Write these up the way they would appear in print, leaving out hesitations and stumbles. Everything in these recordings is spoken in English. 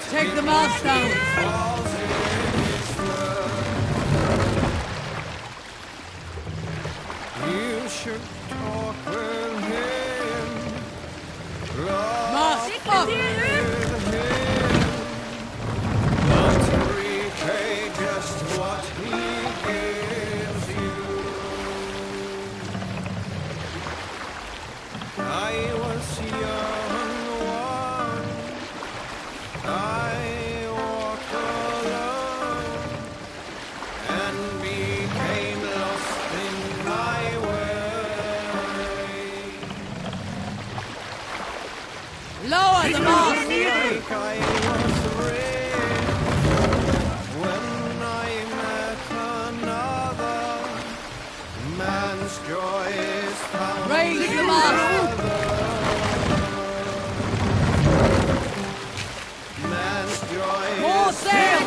Take the milestone! You should talk with him. Mask up! Not to repay just what he gives you. I was young once. I walked alone and became lost in my way. Lower the mask! Like I was rich when I met another. Man's joy is found. Raise the mask! Man's joy More is sail!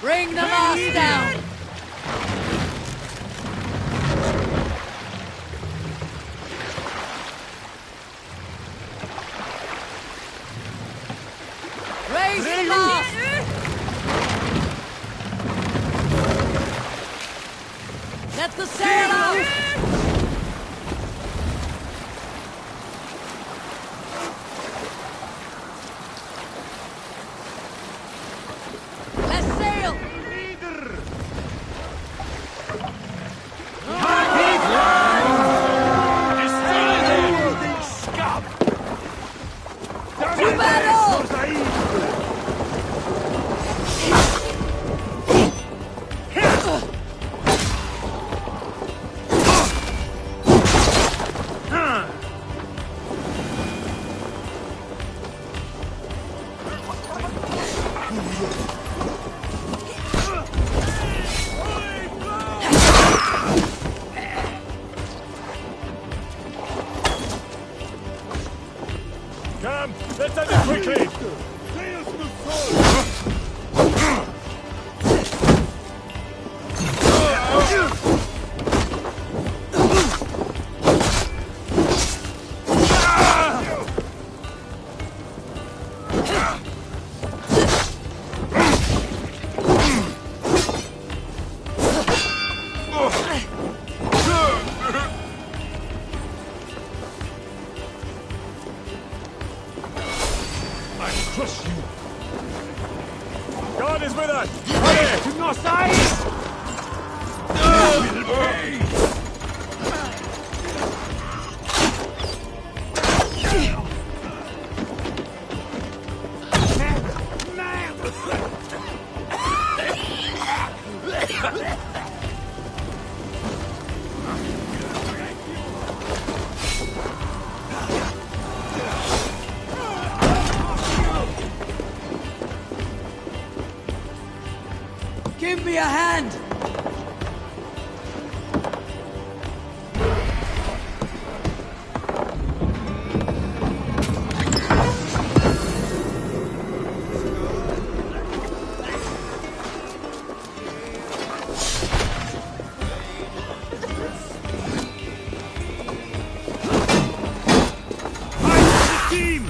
Bring the mask down! Raise the mask! Let the sail out! Let's sail! To battle! Come, let's end it quickly! Crush you! God is with us! Hurry! To no side! Give me a hand! team!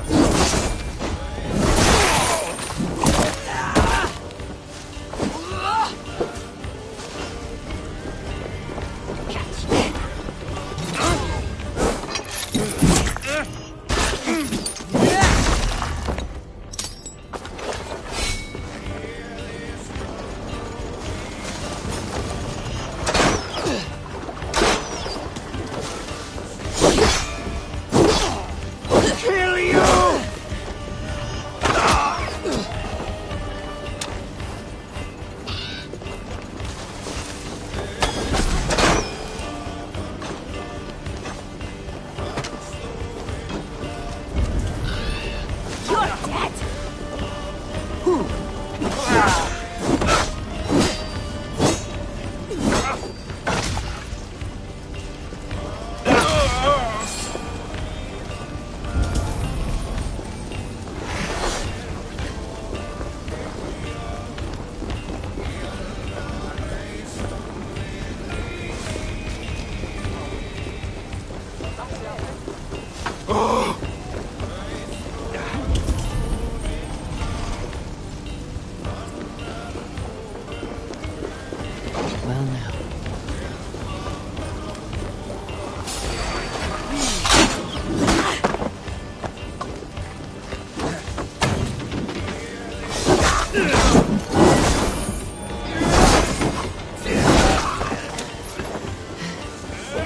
Well now.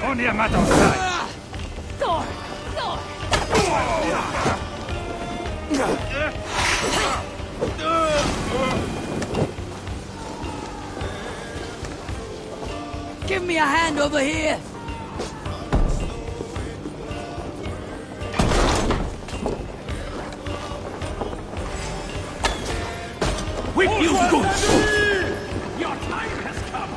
Only a matter of time. Thor! Thor! Give me a hand over here! Whip you good! Your time has come!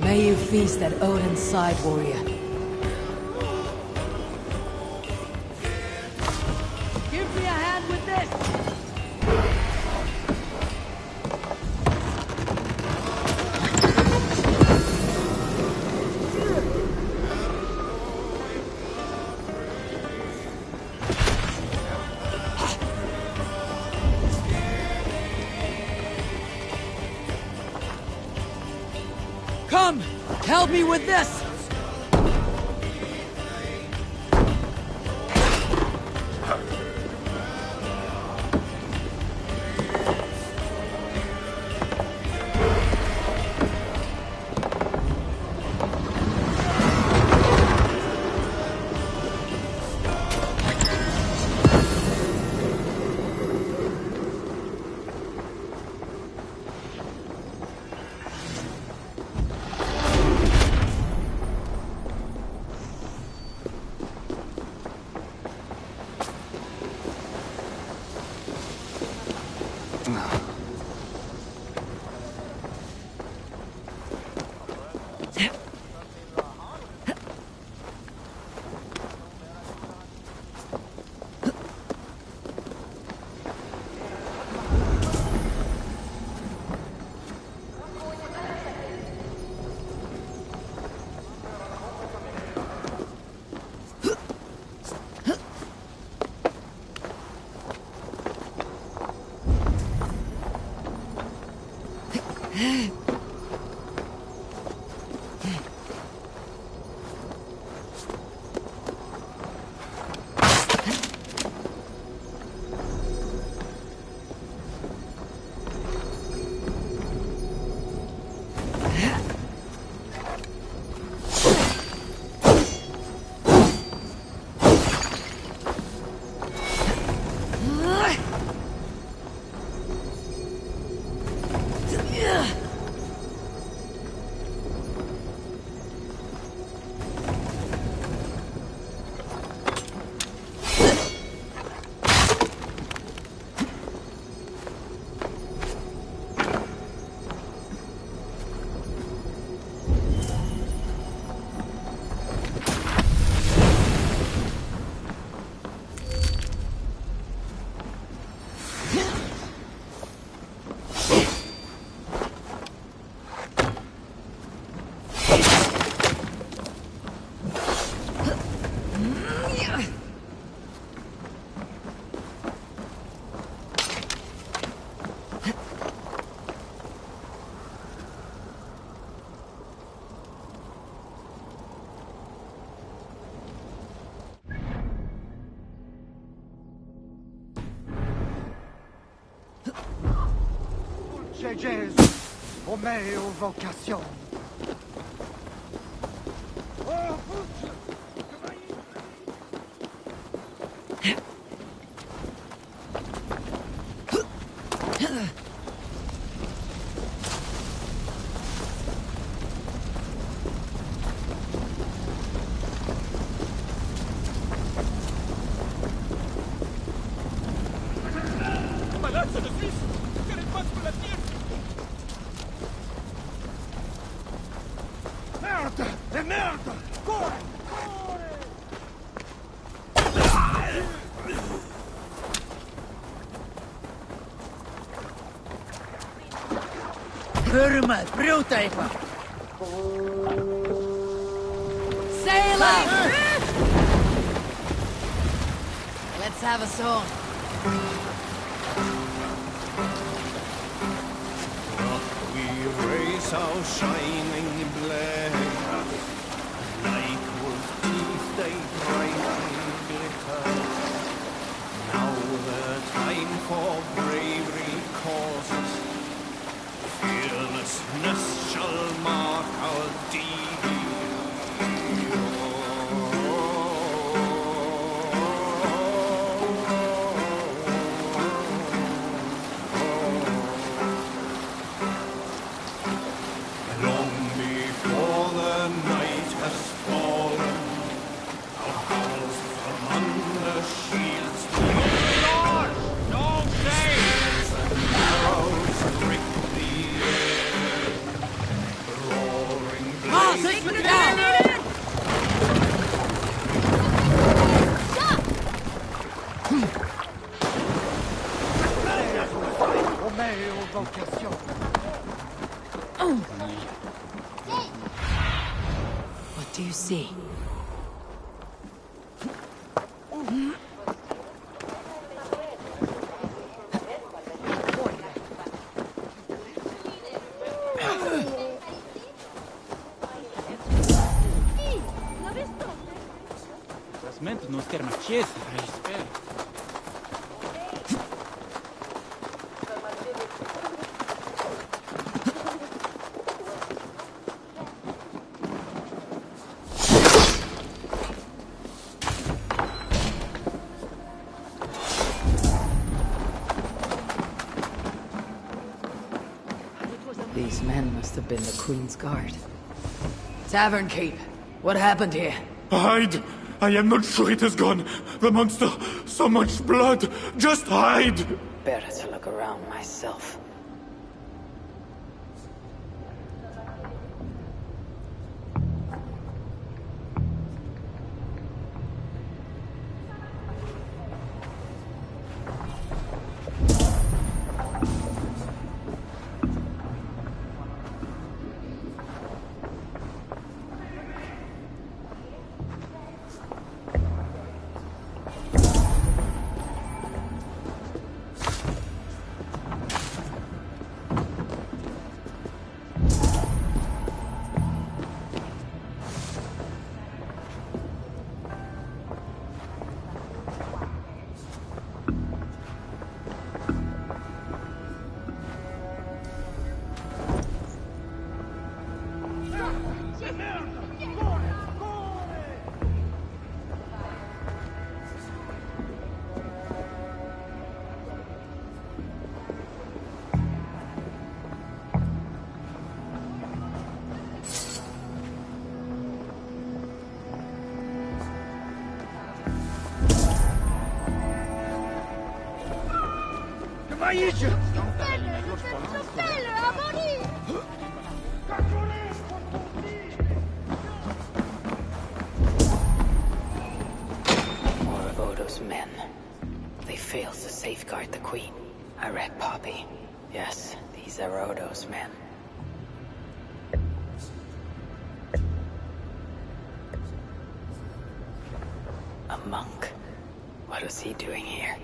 May you feast at Odin's side, warrior. Give me a hand with this! Come! Help me with this! Jésus, Roméo vocation. Burma, bruta eitthvað. Sailing! Let's have a song. We raise our shining blade, like wolf teeth they brightly glitter. Now the time for bravery calls us. Fearlessness shall mark our deed. Long before the night has fallen, our house from under shields George! Don't say! And arrows prick the air. Roaring blades Roméo vocation. What do you see? Trasmento non scherma accesa, spero. These men must have been the Queen's Guard. Tavern Keep. What happened here? Hide! I am not sure it has gone. The monster, so much blood. Just hide! Better to look around myself. idzie? More of Odo's men. They failed to safeguard the queen. I read Poppy. Yes, these are Odo's men. A monk? What was he doing here?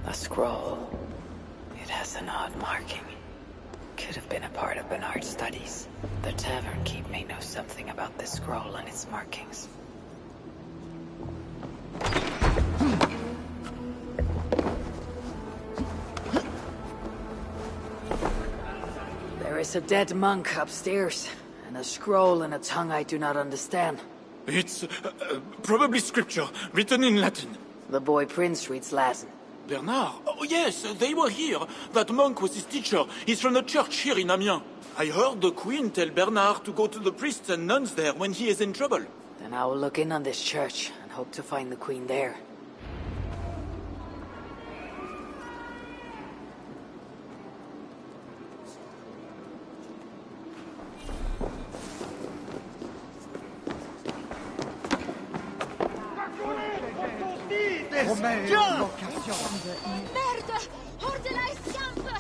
A scroll. It has an odd marking. Could have been a part of Bernard's studies. The tavern keep may know something about this scroll and its markings. There is a dead monk upstairs, and a scroll in a tongue I do not understand. It's probably scripture, written in Latin. The boy Prince reads Latin. Bernard? Oh yes, they were here. That monk was his teacher. He's from the church here in Amiens. I heard the queen tell Bernard to go to the priests and nuns there when he is in trouble. Then I will look in on this church and hope to find the queen there. Vocation. Merde! Hordela est sciampe!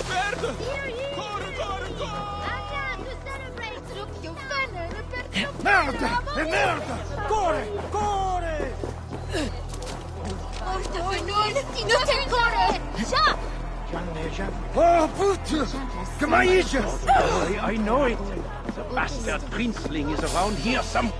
Merde! Here, Corre, corre, corre! Anna, to celebrate! Look, you fanno! Le perso... Merda! E merda! Corre! Corre! Porta venire! Inutile corre! Già! Oh, puto! Come idzie? I know it. The bastard princeling is around here some...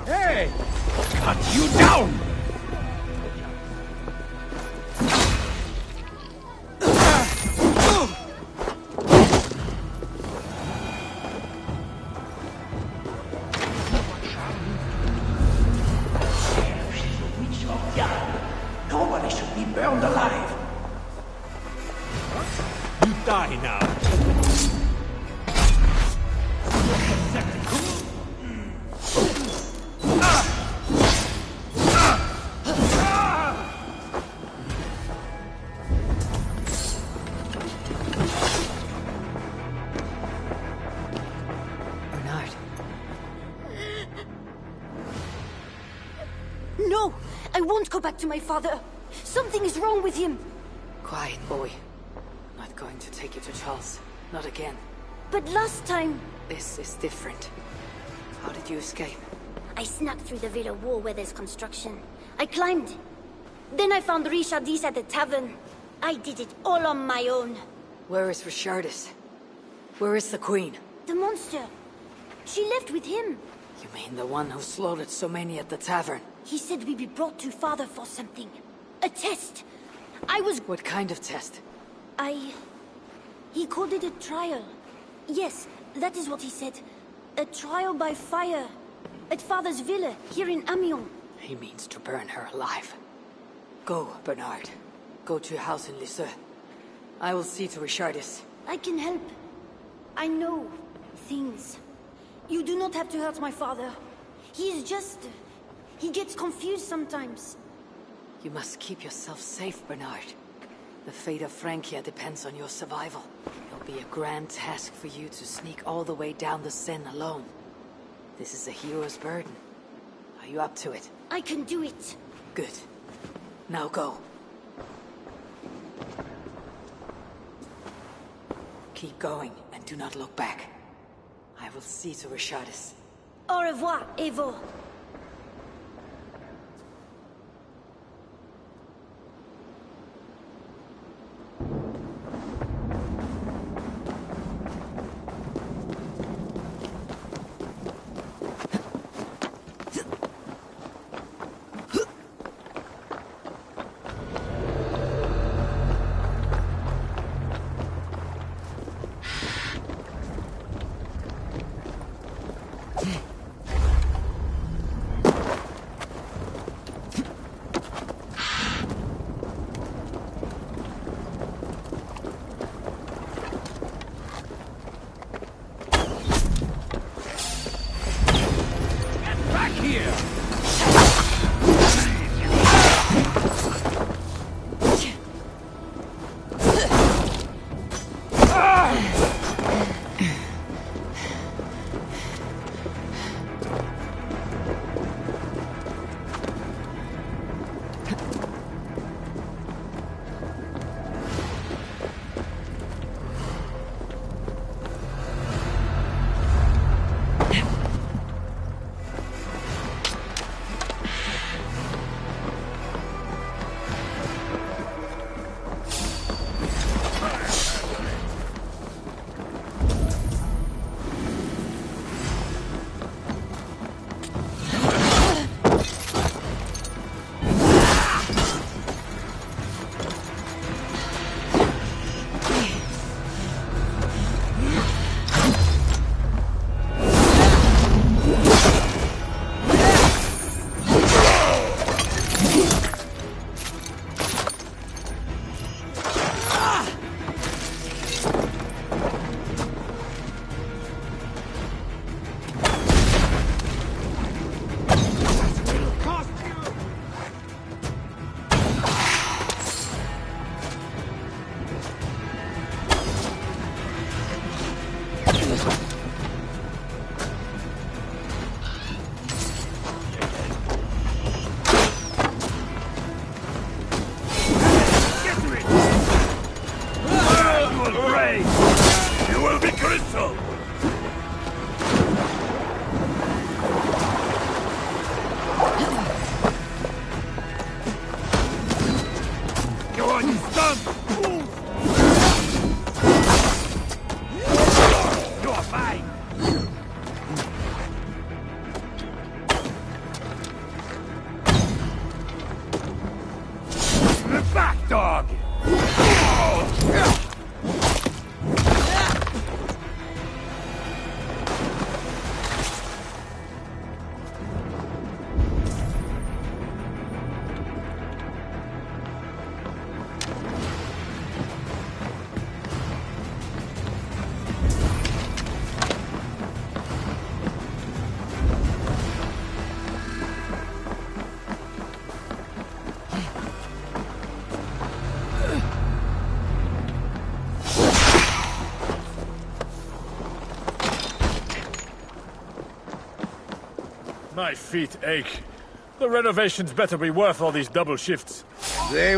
Hey! Cut you down! Nobody should be burned alive. You die now. won't go back to my father. Something is wrong with him. Quiet, boy. Not going to take you to Charles. Not again. But last time... This is different. How did you escape? I snuck through the villa wall where there's construction. I climbed. Then I found Richardis at the tavern. I did it all on my own. Where is Richardis? Where is the Queen? The monster. She left with him. You mean the one who slaughtered so many at the tavern? He said we'd be brought to father for something. A test. I was... What kind of test? He called it a trial. Yes, that is what he said. A trial by fire. At father's villa, here in Amiens. He means to burn her alive. Go, Bernard. Go to your house in Lisieux. I will see to Richardis. I can help. I know things. You do not have to hurt my father. He is just... He gets confused sometimes. You must keep yourself safe, Bernard. The fate of Francia depends on your survival. It'll be a grand task for you to sneak all the way down the Seine alone. This is a hero's burden. Are you up to it? I can do it. Good. Now go. Keep going, and do not look back. I will see to Richardis. Au revoir, Evo. My feet ache. The renovations better be worth all these double shifts. They...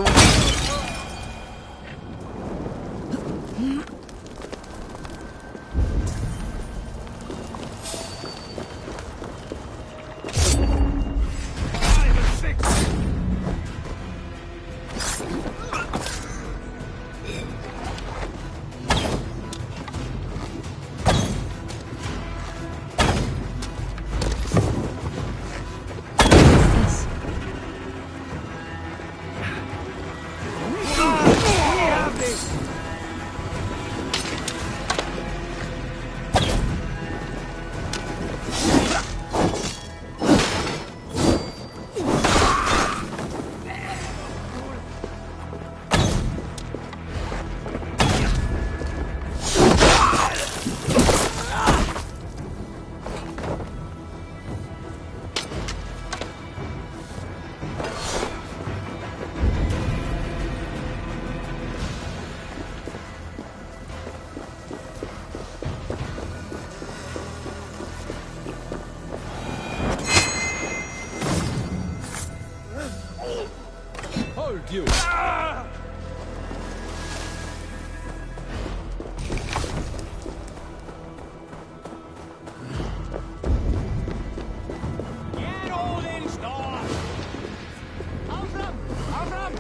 Hold you! Get all in store! Avram!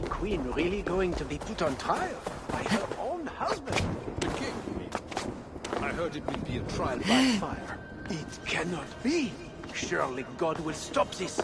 Queen really going to be put on trial by her own husband? The king, you mean? I heard it will be a trial by fire. It cannot be. Surely God will stop this.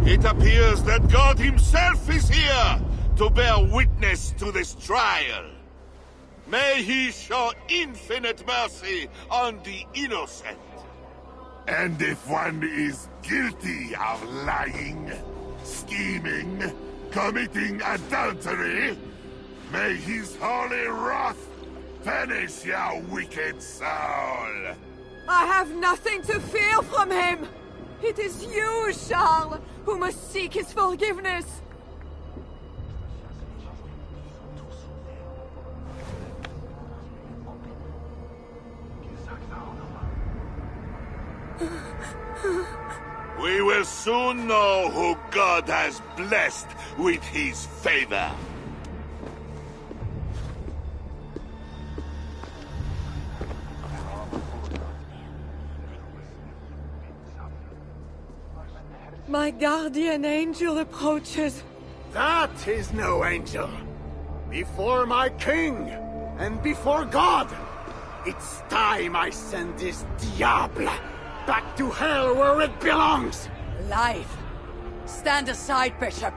It appears that God himself is here to bear witness to this trial. May he show infinite mercy on the innocent. And if one is guilty of lying, scheming, committing adultery, may his holy wrath finish your wicked soul. I have nothing to fear from him! It is you, Charles, who must seek his forgiveness! We will soon know who God has blessed with his favor. My guardian angel approaches. That is no angel. Before my king, and before God, it's time I send this diable back to hell where it belongs. Life. Stand aside, Bishop.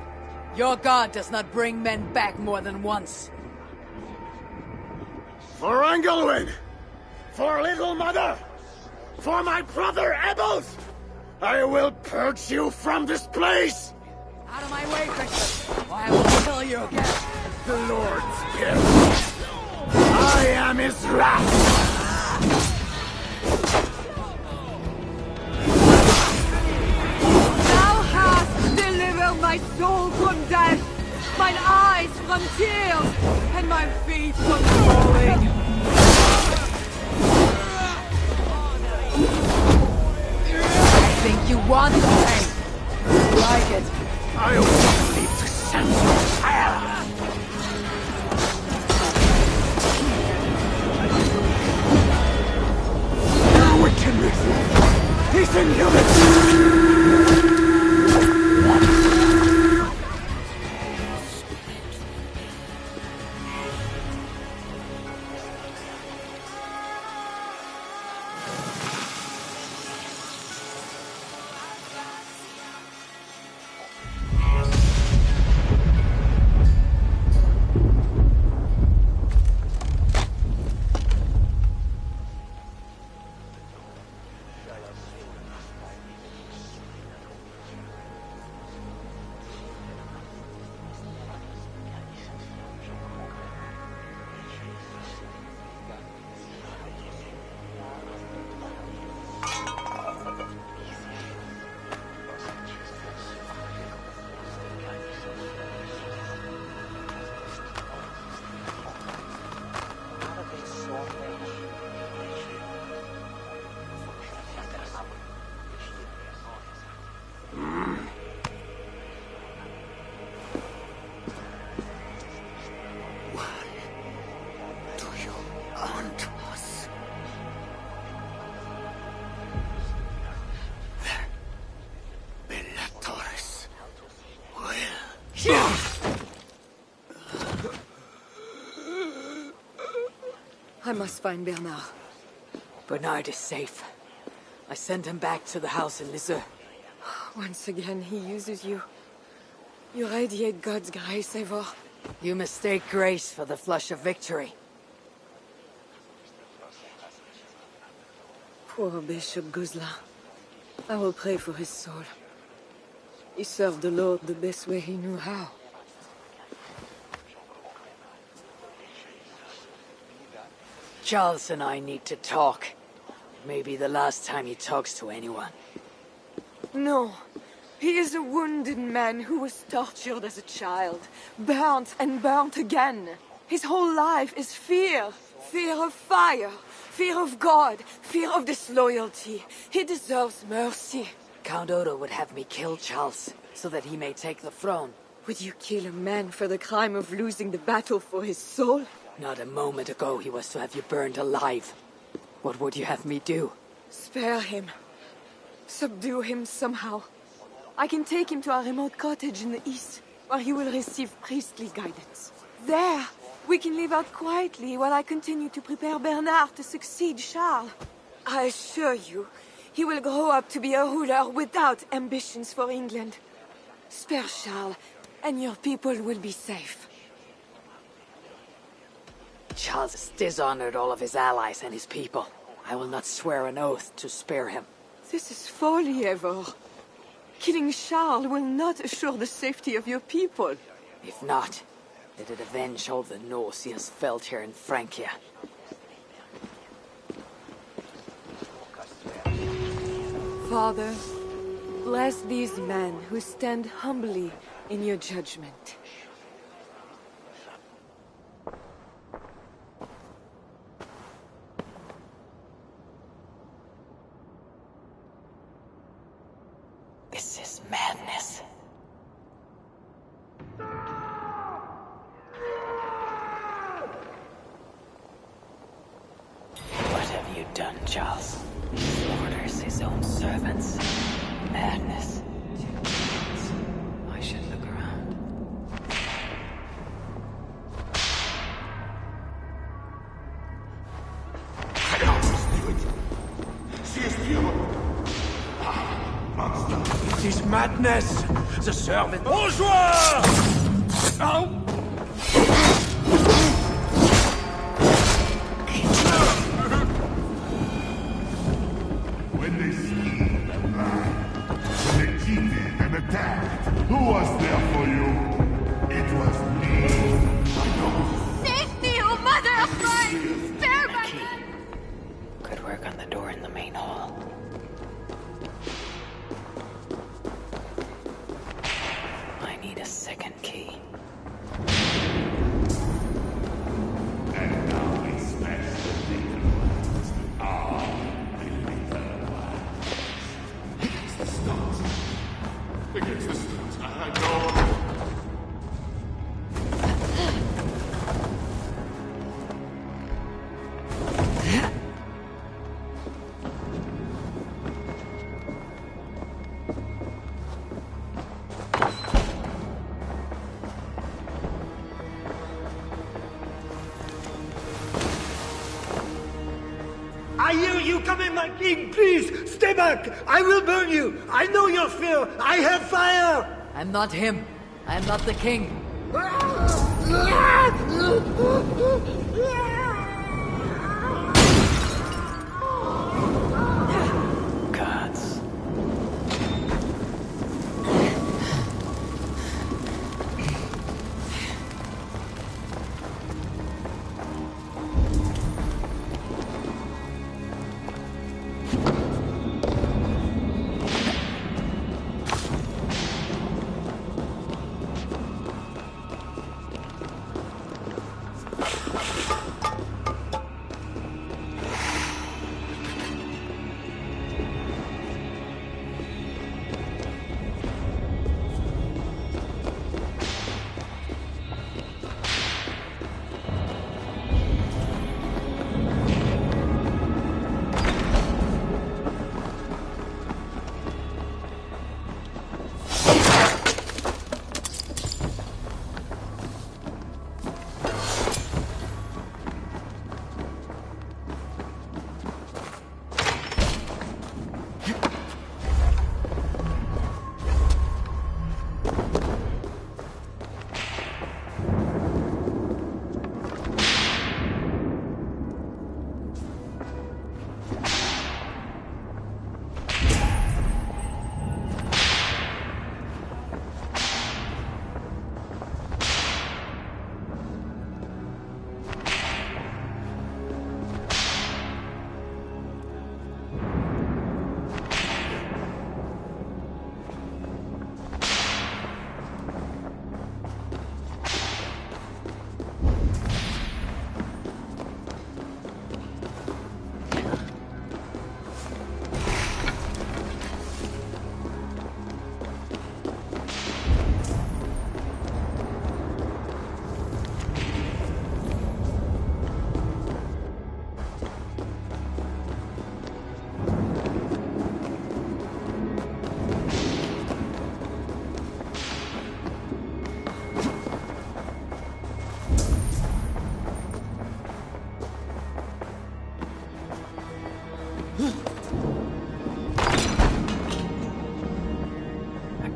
Your God does not bring men back more than once. For Engelwin, for Little Mother, for my brother Ebels, I will purge you from this place! Out of my way, Bishop, or I will kill you again. The Lord's gift. I am his wrath! Thou hast delivered my soul from death, mine eyes from tears, and my feet from falling. I think want pain. You like it. I want you to send you to hell! Your wickedness is inhuman! I must find Bernard. Bernard is safe. I sent him back to the house in Lisieux. Once again, he uses you. You radiate God's grace, Eivor. You mistake grace for the flush of victory. Poor Bishop Guzla. I will pray for his soul. He served the Lord the best way he knew how. Charles and I need to talk. Maybe the last time he talks to anyone. No. He is a wounded man who was tortured as a child. Burnt and burnt again. His whole life is fear. Fear of fire. Fear of God. Fear of disloyalty. He deserves mercy. Count Odo would have me kill Charles, so that he may take the throne. Would you kill a man for the crime of losing the battle for his soul? Not a moment ago he was to have you burned alive. What would you have me do? Spare him. Subdue him somehow. I can take him to our remote cottage in the east, where he will receive priestly guidance. There, we can live out quietly while I continue to prepare Bernard to succeed Charles. I assure you, he will grow up to be a ruler without ambitions for England. Spare Charles, and your people will be safe. Charles has dishonored all of his allies and his people. I will not swear an oath to spare him. This is folly, Eivor. Killing Charles will not assure the safety of your people. If not, let it avenge all the Norse he has felt here in Francia. Father, bless these men who stand humbly in your judgment. This is madness. What have you done, Charles? He slaughters his own servants. Madness. I should look around. This is madness! The servant... Bonjour! Oh! When they schemed and lied, when they cheated and attacked, who was there for you? It was me. Save me, oh mother of mine! Spare my... Could work on the door in the main hall. I need a second key. I hear you coming, my king! Please, stay back! I will burn you! I know your fear! I have fire! I'm not him. I'm not the king. Gods.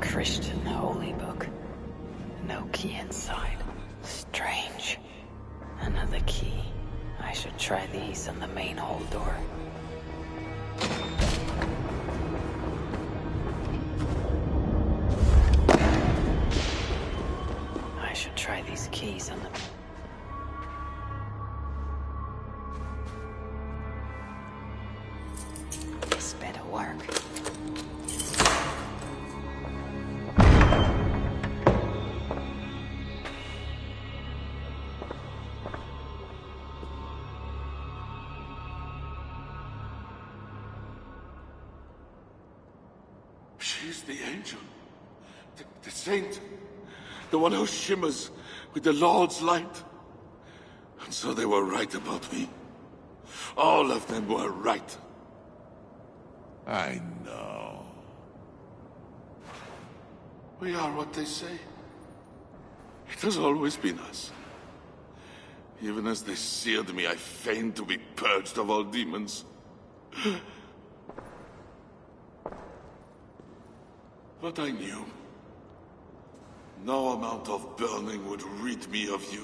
Christian holy book. No key inside. Strange. Another key. I should try these on the main hall door. I should try these keys on the... This better work. She's the angel. The saint. The one who shimmers with the Lord's light. And so they were right about me. All of them were right. I know. We are what they say. It has always been us. Even as they seared me, I feigned to be purged of all demons. But I knew. No amount of burning would rid me of you.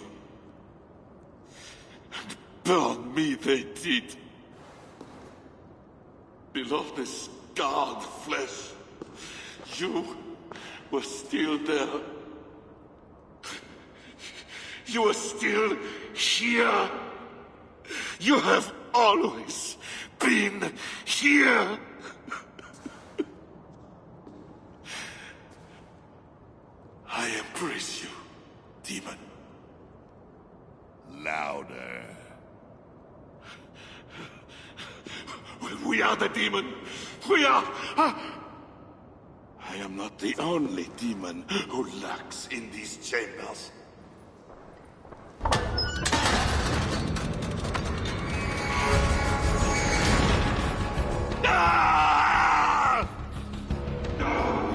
And burn me they did. Below the scarred flesh, you were still there. You are still here. You have always been here. I embrace you, demon. Louder. We are the demon. We are... I am not the only demon who lurks in these chambers.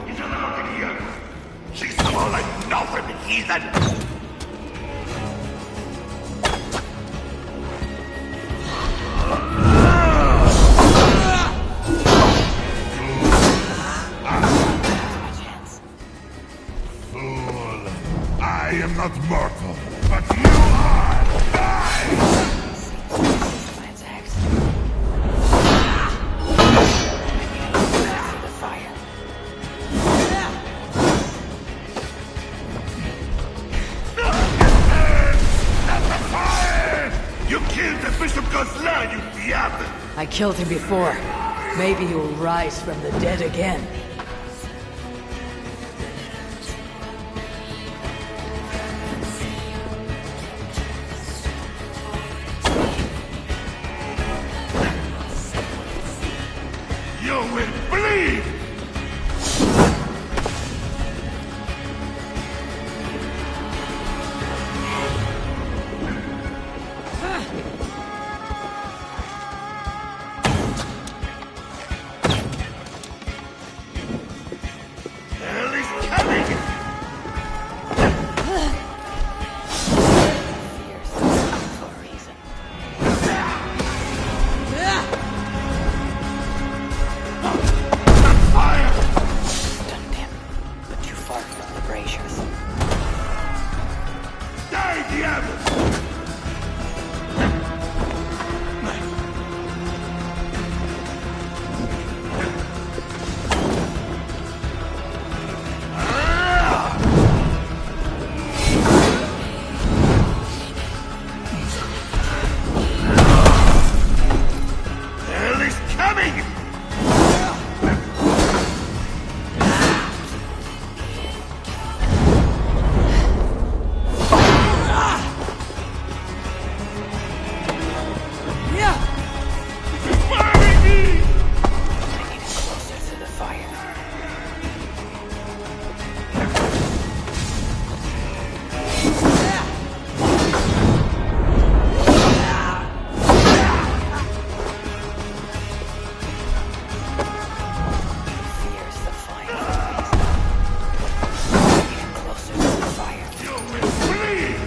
He's allowed in here. She's more like nothing, heathen. not mortal, but you are! Die! Plans accident. The fire. Not the fire! You killed the Bishop Gosselin, you diable! I killed him before. Maybe he will rise from the dead again. You will bleed! Hell is coming! Fears for a reason. Fire! Stunned him, but too far from the braziers. Die, diable! Hell is coming! Burning me! Bringing him closer to the fire. Fears the fire for a reason. Bringing him closer to the fire. You will bleed!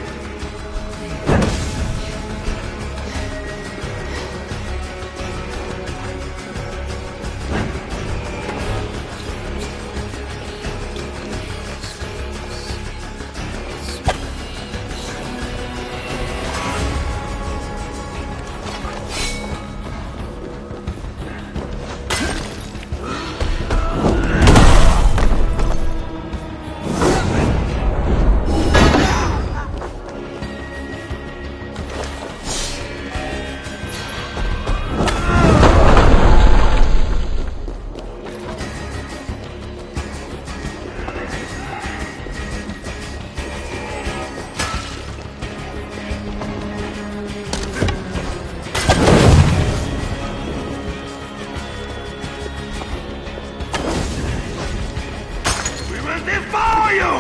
We will devour you!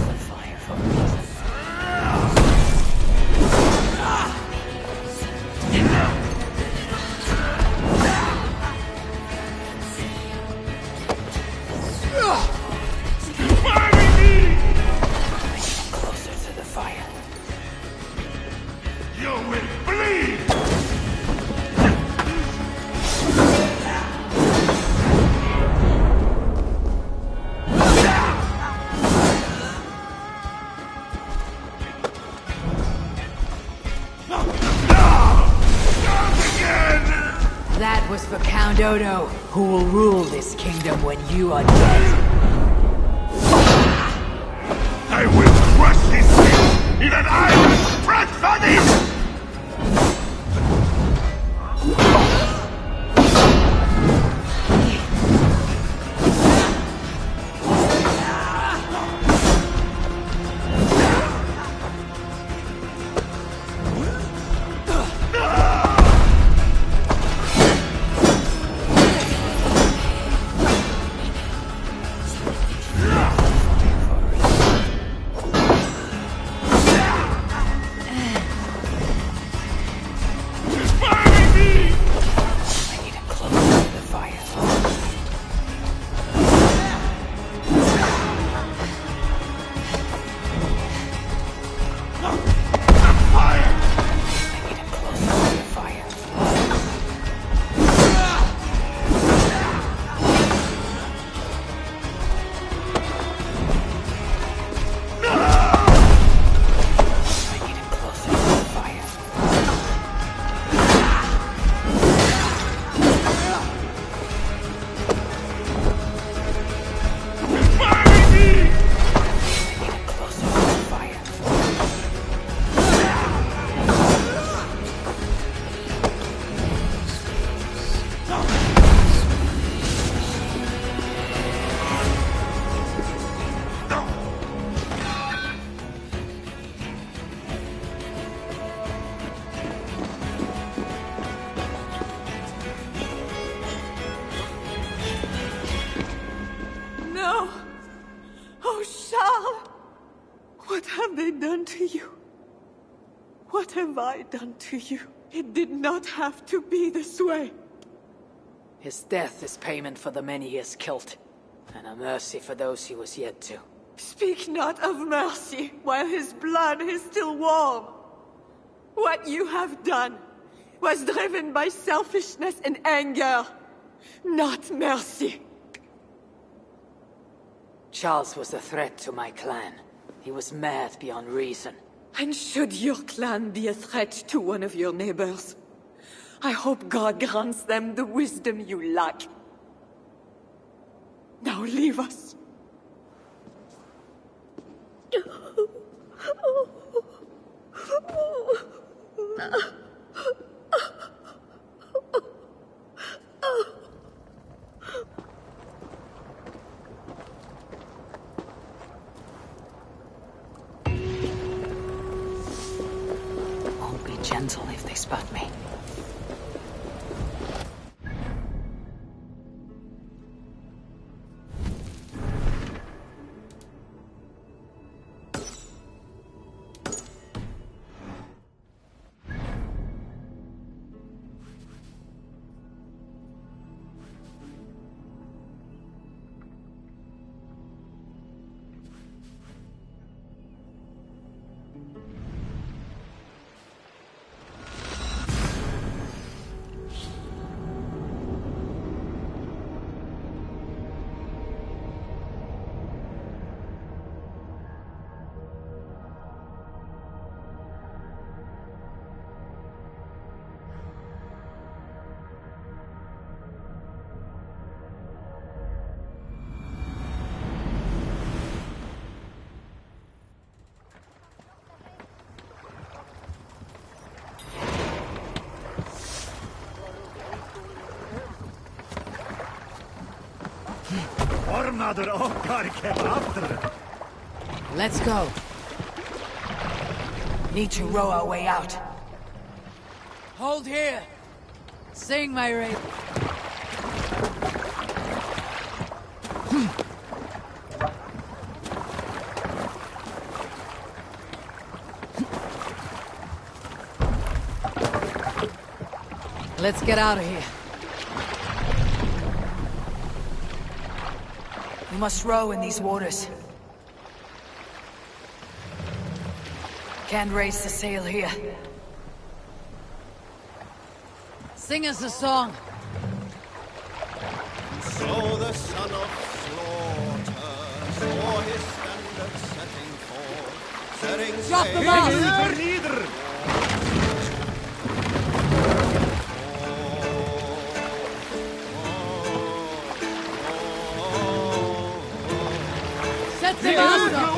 The fire for a reason. Burning me! Bringing him closer to the fire. You will bleed! That was for Count Odo, who will rule this kingdom when you are dead. I will crush his head in an iron breath body! no! Oh, Charles! What have they done to you? What have I done to you? It did not have to be this way. His death is payment for the many he has killed, and a mercy for those he was yet to. Speak not of mercy while his blood is still warm. What you have done was driven by selfishness and anger, not mercy. Charles was a threat to my clan. He was mad beyond reason. And should your clan be a threat to one of your neighbors, I hope God grants them the wisdom you lack. Now leave us. I'll be gentle if they spot me. Let's go. Need to row our way out. Hold here. Sing, my raven. Let's get out of here. We must row in these waters. Can't raise the sail here. Sing us a song. So the son of slaughter saw his standard setting forth, setting Drop the mast! Set the mast up!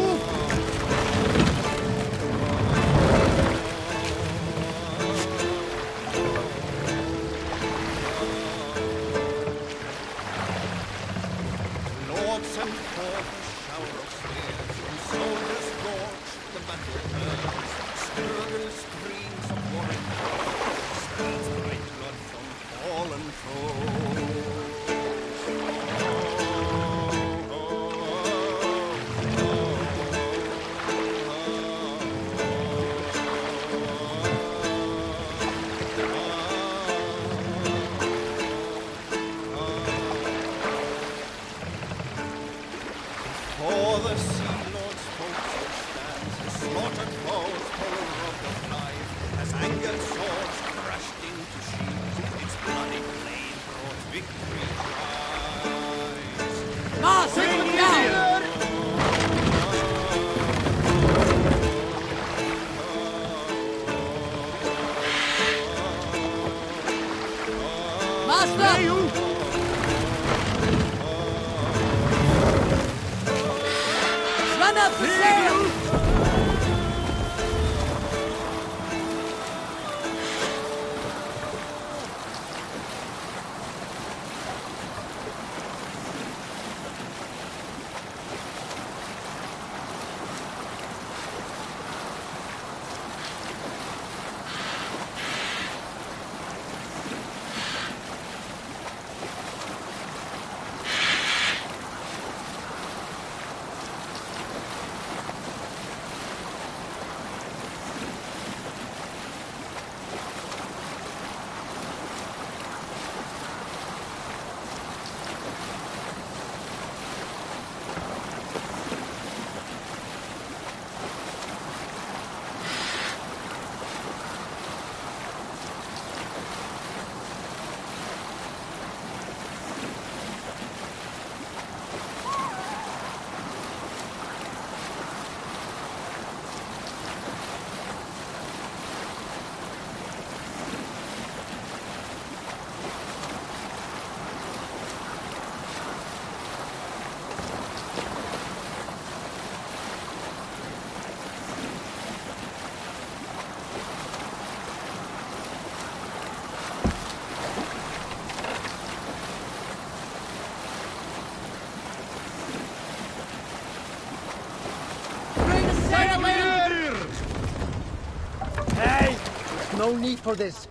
no need for this.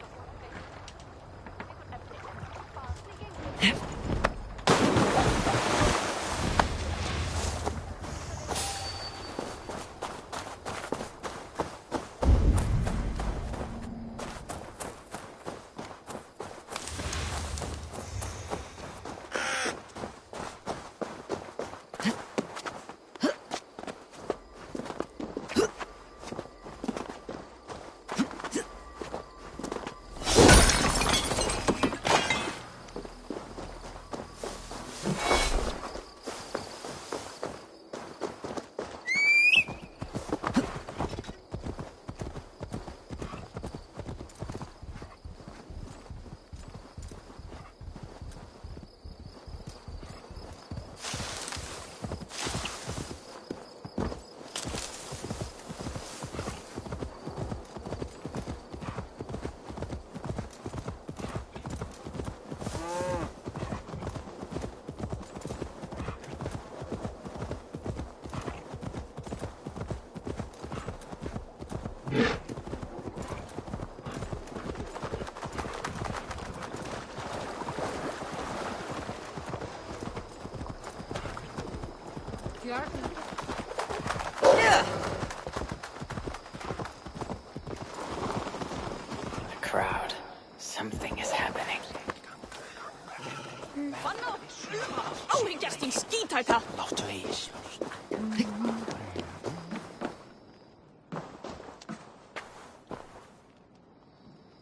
A crowd. Something is happening.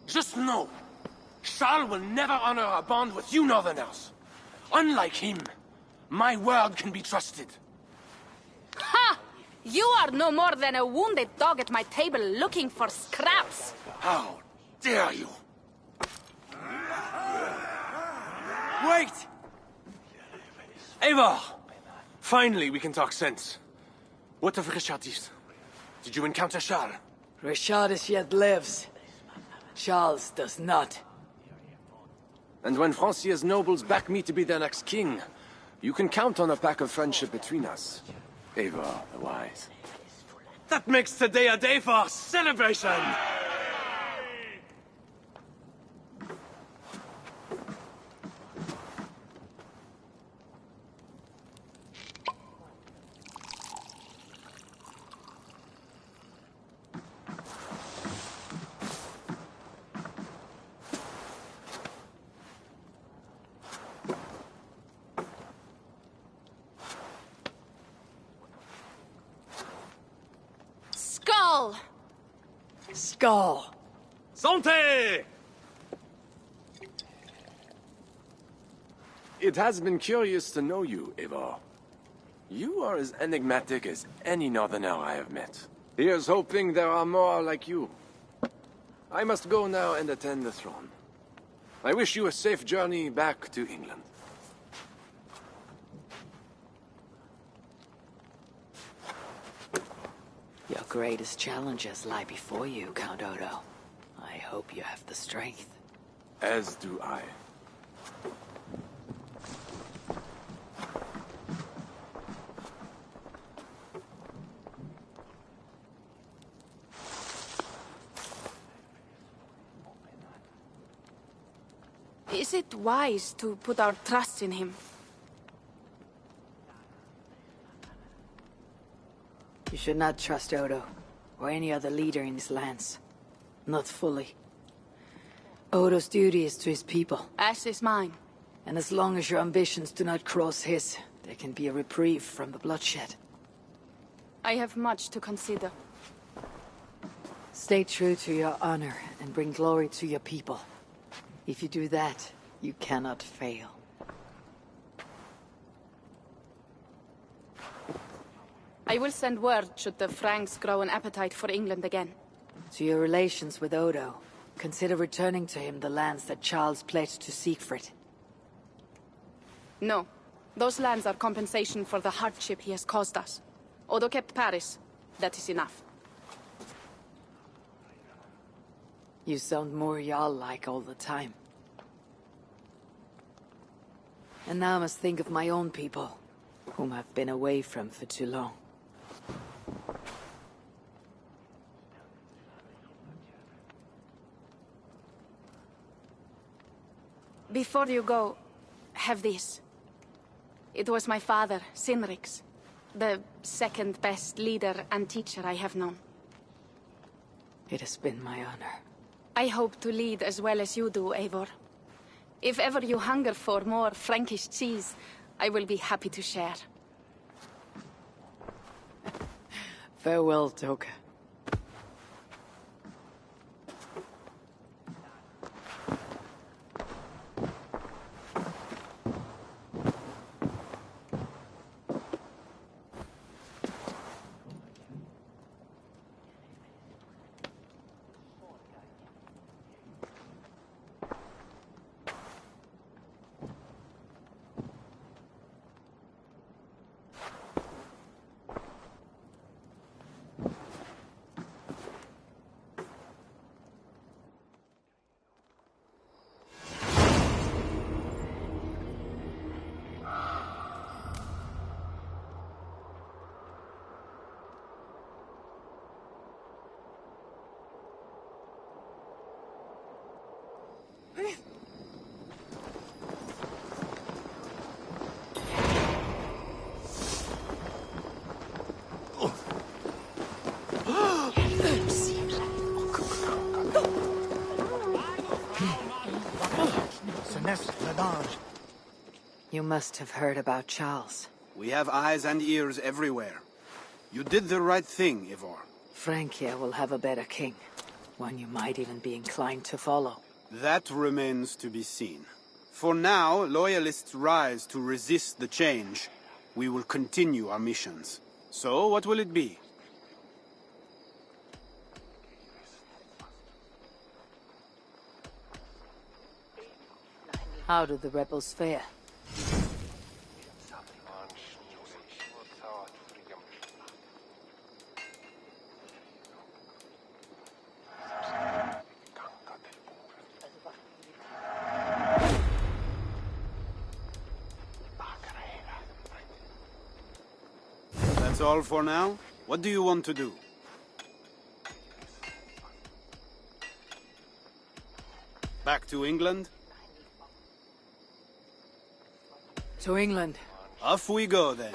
Just know, Charles will never honor a bond with you Northerners. Unlike him, my word can be trusted. Ha! You are no more than a wounded dog at my table looking for scraps. How dare you? Wait! Eivor! Finally, we can talk sense. What of Richardis? Did you encounter Charles? Richardis yet lives. Charles does not. And when Francia's nobles back me to be their next king, you can count on a pact of friendship between us. Eivor the Wise. That makes today a day for celebration! Skull! Skull! Santé! It has been curious to know you, Eivor. You are as enigmatic as any Northerner I have met. Here's hoping there are more like you. I must go now and attend the throne. I wish you a safe journey back to England. Your greatest challenges lie before you, Count Odo. I hope you have the strength. As do I. Is it wise to put our trust in him? You should not trust Odo, or any other leader in these lands. Not fully. Odo's duty is to his people. As is mine. And as long as your ambitions do not cross his, there can be a reprieve from the bloodshed. I have much to consider. Stay true to your honor and bring glory to your people. If you do that, you cannot fail. I will send word should the Franks grow an appetite for England again. To your relations with Odo, consider returning to him the lands that Charles pledged to Siegfried. No. Those lands are compensation for the hardship he has caused us. Odo kept Paris. That is enough. You sound more Jarl-like all the time. And now I must think of my own people, whom I've been away from for too long. Before you go, have this. It was my father, Cynric's, the second best leader and teacher I have known. It has been my honor. I hope to lead as well as you do, Eivor. If ever you hunger for more Frankish cheese, I will be happy to share. Farewell, Toka. You must have heard about Charles. We have eyes and ears everywhere. You did the right thing, Eivor. Francia will have a better king. One you might even be inclined to follow. That remains to be seen. For now, loyalists rise to resist the change. We will continue our missions. So, what will it be? How do the rebels fare? That's all for now? What do you want to do? Back to England? To England. Off we go, then.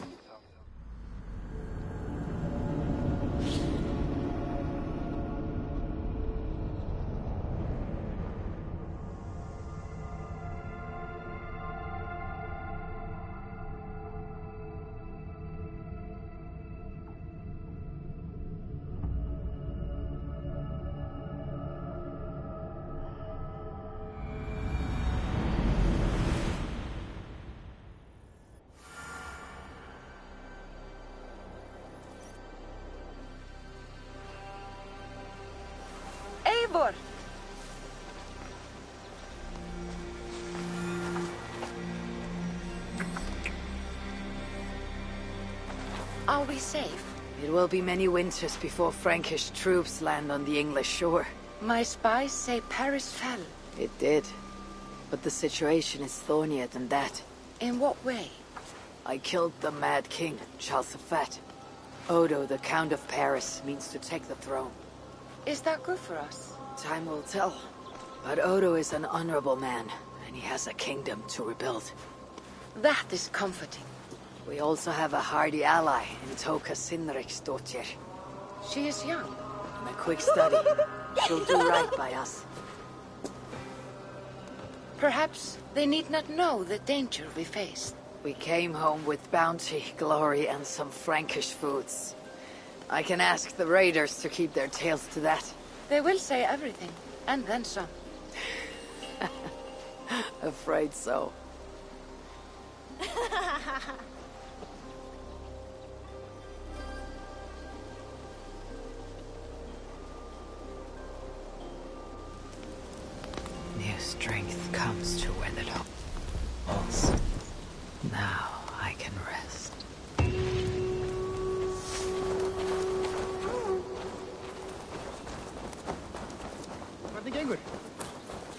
Eivor! Are we safe? It will be many winters before Frankish troops land on the English shore. My spies say Paris fell. It did. But the situation is thornier than that. In what way? I killed the Mad King, Charles the Fat. Odo, the Count of Paris, means to take the throne. Is that good for us? Time will tell. But Odo is an honorable man, and he has a kingdom to rebuild. That is comforting. We also have a hardy ally in Toka Cynricsdóttir. She is young. And a quick study. She'll do right by us. Perhaps they need not know the danger we faced. We came home with bounty, glory, and some Frankish foods. I can ask the raiders to keep their tails to that. They will say everything, and then some. Afraid so. New strength comes to weather walls. Now I can rest. Hvernig gengur?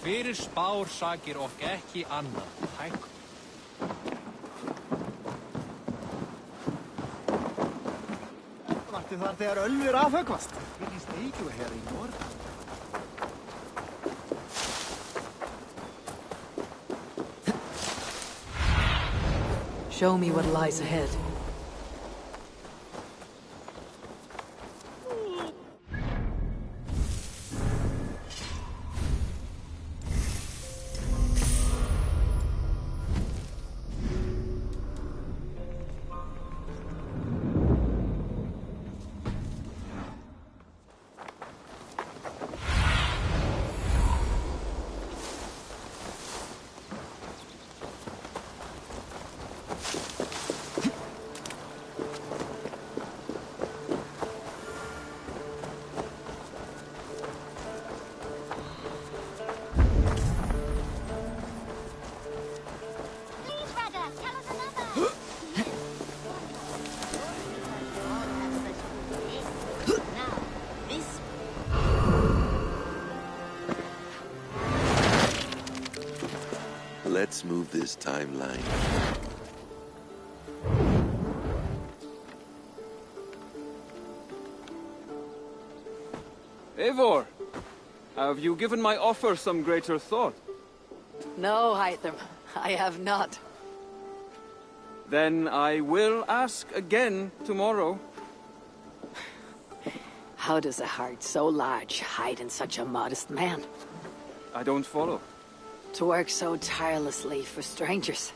Fyrir spár sakir og ekki annað. Hæk. Vartu þar þegar ölfur afhöggvast? Virðist eigu hér í norðan. Show me what lies ahead. Let's move this timeline. Eivor, have you given my offer some greater thought? No, Hytham, I have not. Then I will ask again tomorrow. How does a heart so large hide in such a modest man? I don't follow. To work so tirelessly for strangers.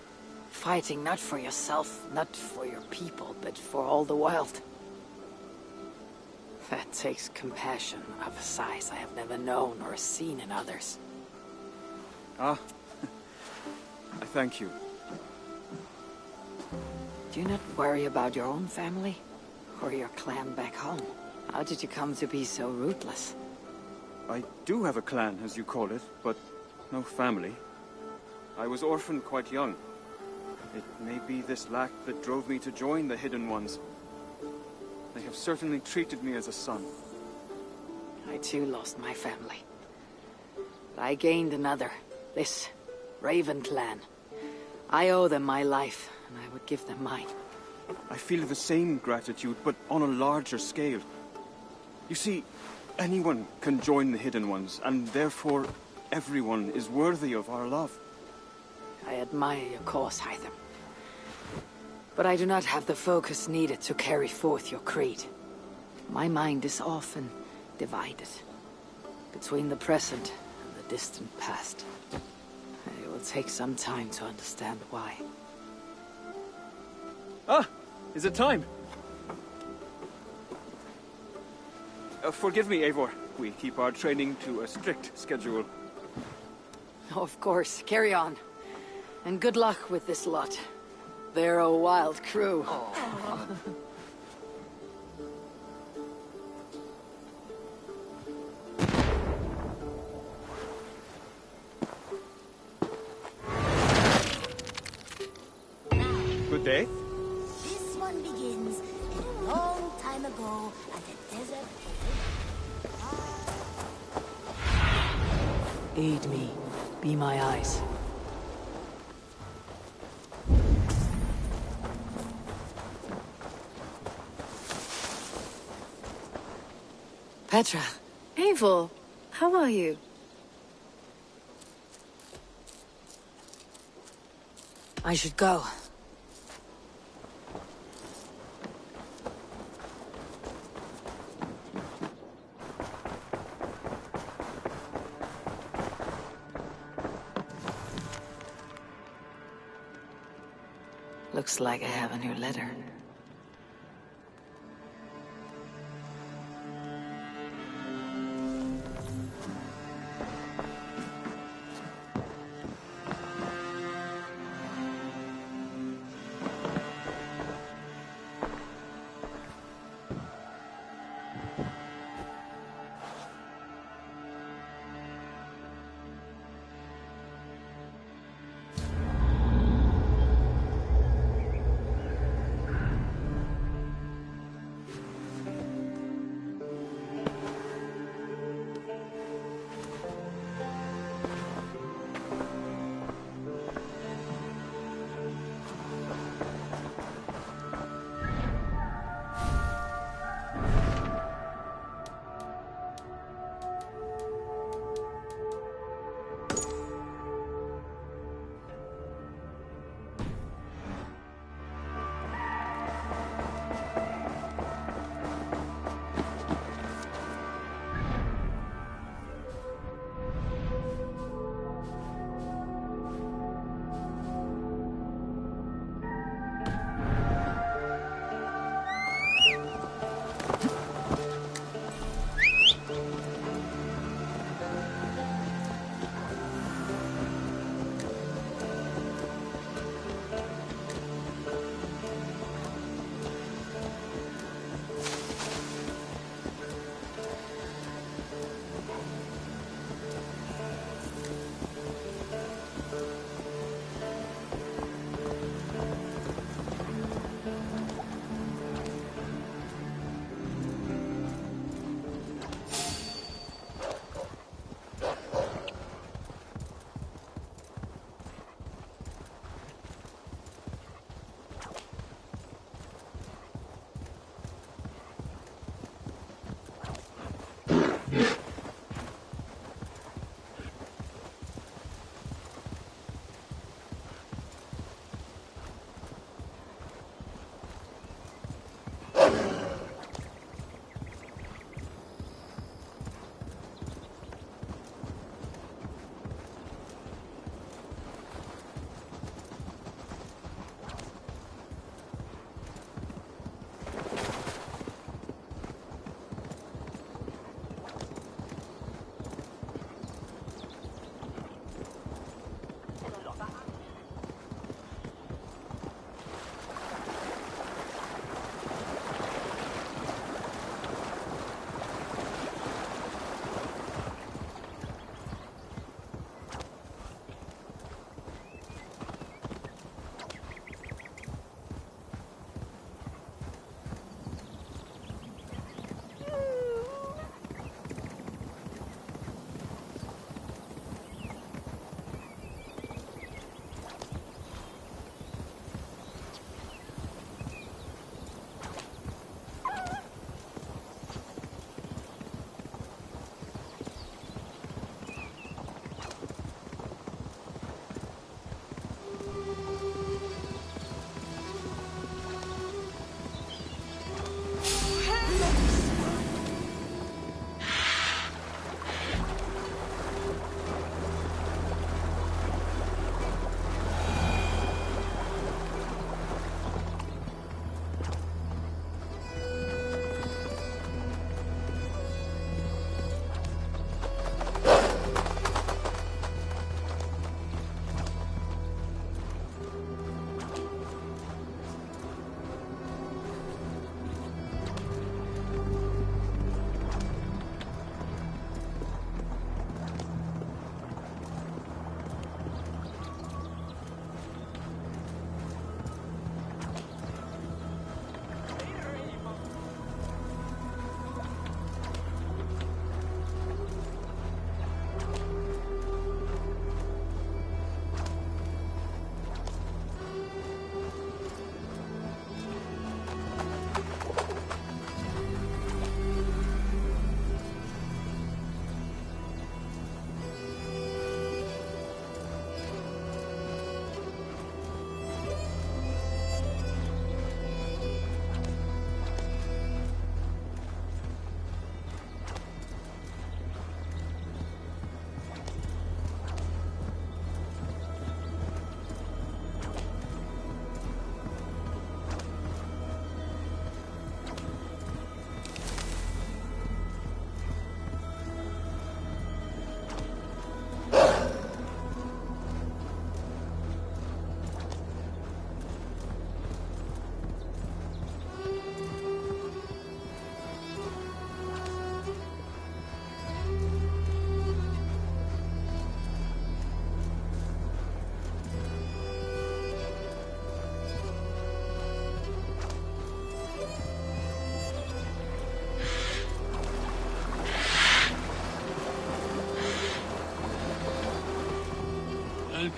Fighting not for yourself, not for your people, but for all the world. That takes compassion of a size I have never known or seen in others. Ah, I thank you. Do you not worry about your own family? Or your clan back home? How did you come to be so ruthless? I do have a clan, as you call it, but no family. I was orphaned quite young. It may be this lack that drove me to join the Hidden Ones. They have certainly treated me as a son. I too lost my family. But I gained another. This Raven clan. I owe them my life, and I would give them mine. I feel the same gratitude, but on a larger scale. You see, anyone can join the Hidden Ones, and therefore everyone is worthy of our love. I admire your cause, Hytham. But I do not have the focus needed to carry forth your creed. My mind is often divided between the present and the distant past. It will take some time to understand why. Ah! Is it time? Forgive me, Eivor. We keep our training to a strict schedule. Of course, carry on. And good luck with this lot. They're a wild crew. Good day. This one begins in a long time ago at the desert. Aid me. Be my eyes. Petra. Eivor, how are you? I should go. Looks like I have a new letter.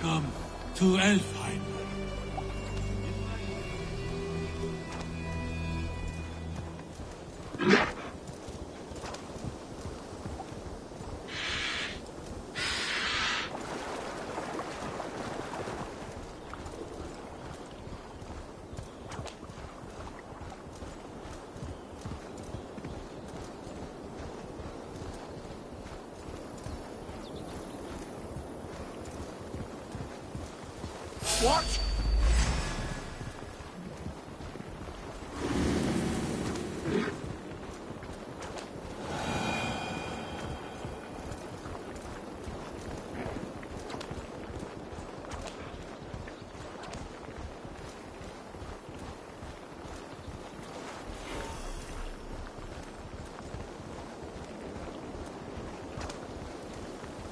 Welcome to Elfheim. What?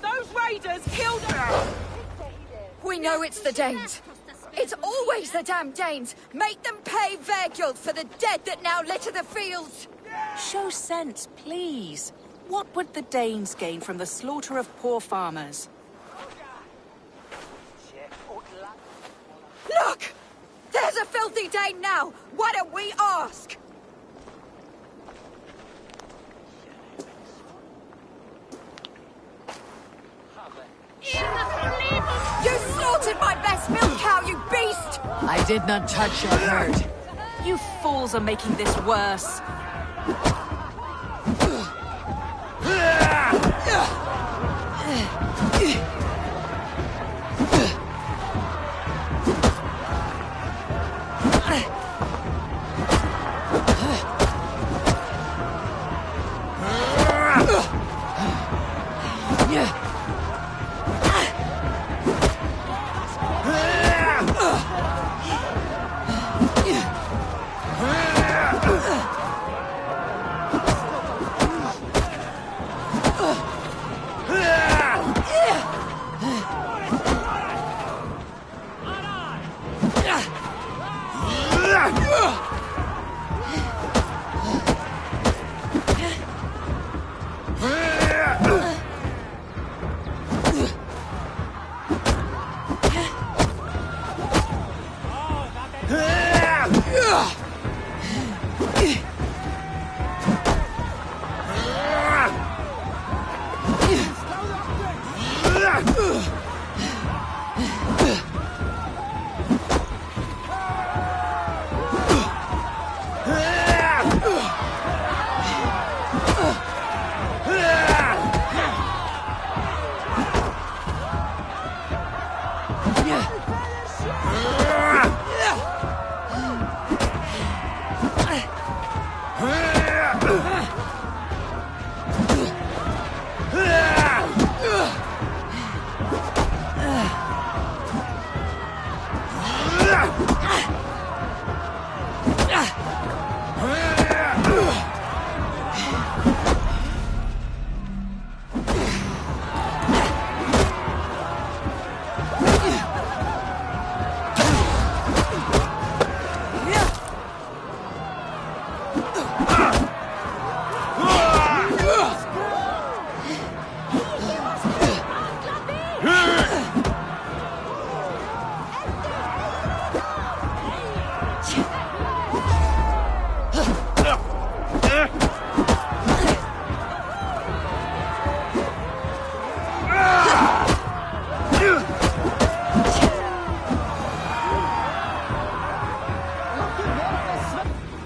Those raiders killed her! We know it's the Danes. It's always the damn Danes. Make them pay their guilt for the dead that now litter the fields. Show sense, please. What would the Danes gain from the slaughter of poor farmers? Look! There's a filthy Dane now! Why don't we ask? You slaughtered my best milk cow, you beast! I did not touch your herd. You fools are making this worse.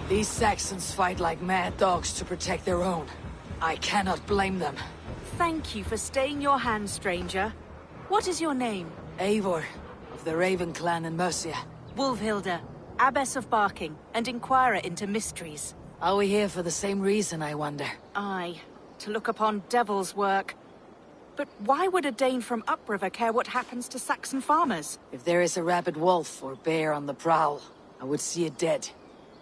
These Saxons fight like mad dogs to protect their own. I cannot blame them. Thank you for staying your hand, stranger. What is your name? Eivor, of the Raven clan in Mercia. Wolfhilda, Abbess of Barking, and Inquirer into mysteries. Are we here for the same reason, I wonder? Aye, to look upon devil's work. But why would a Dane from upriver care what happens to Saxon farmers? If there is a rabid wolf or bear on the prowl, I would see it dead.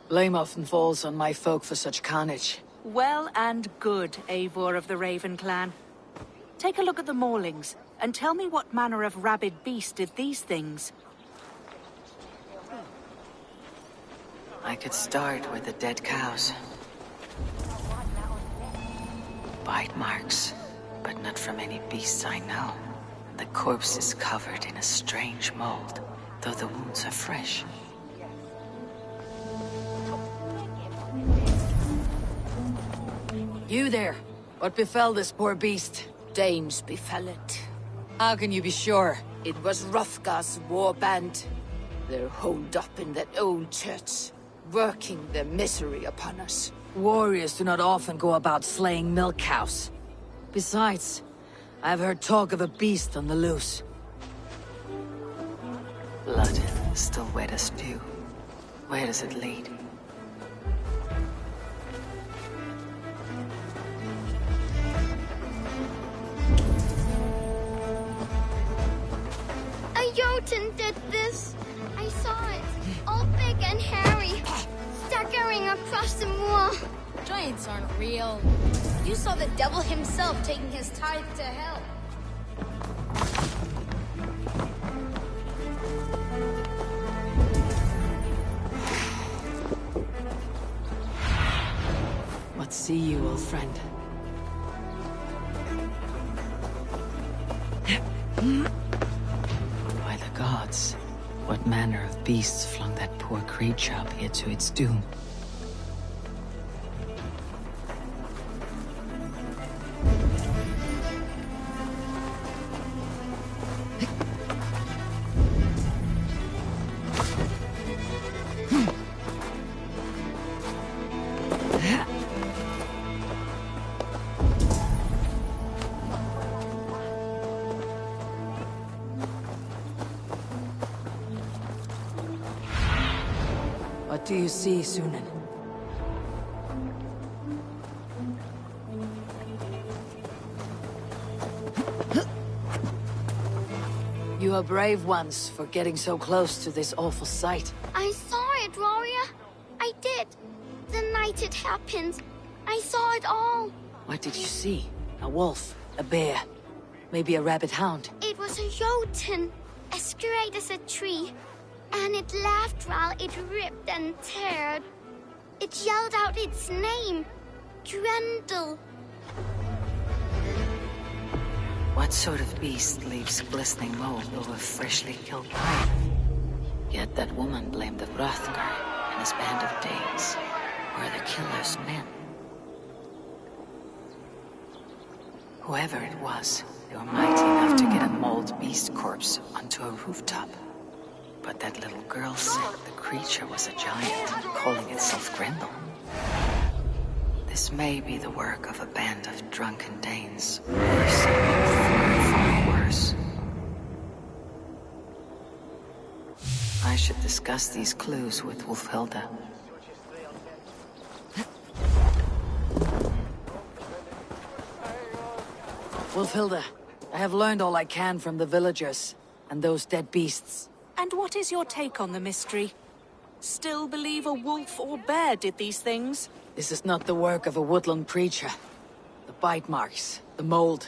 Blame often falls on my folk for such carnage. Well and good, Eivor of the Raven clan. Take a look at the maulings, and tell me what manner of rabid beast did these things. I could start with the dead cows. Bite marks, but not from any beasts I know. The corpse is covered in a strange mold, though the wounds are fresh. You there! What befell this poor beast? Danes befell it. How can you be sure? It was Hrothgar's war band. They're holed up in that old church, working their misery upon us. Warriors do not often go about slaying milk cows. Besides, I've heard talk of a beast on the loose. Blood, still wet as dew. Where does it lead? A Jotun did this. I saw it. All big and hairy. Staggering across the moor. Giants aren't real. You saw the devil himself taking his tithe to hell. What see you, old friend? By the gods, what manner of beasts flung that poor creature up here to its doom? What do you see, Sunan? You are brave ones for getting so close to this awful sight. I saw it, warrior. I did. The night it happened. I saw it all. What did you see? A wolf? A bear? Maybe a rabbit hound? It was a Jotun, as straight as a tree. And it laughed while it ripped and teared. It yelled out its name. Grendel. What sort of beast leaves glistening mold over freshly killed prey? Yet that woman blamed the Hrothgar and his band of Danes. Were the killer's men? Whoever it was, they were mighty enough to get a mold beast corpse onto a rooftop. But that little girl said the creature was a giant, calling itself Grendel. This may be the work of a band of drunken Danes, or something far worse. I should discuss these clues with Wulfhilda. Wulfhilda, I have learned all I can from the villagers and those dead beasts. And what is your take on the mystery? Still believe a wolf or bear did these things? This is not the work of a woodland creature. The bite marks, the mold,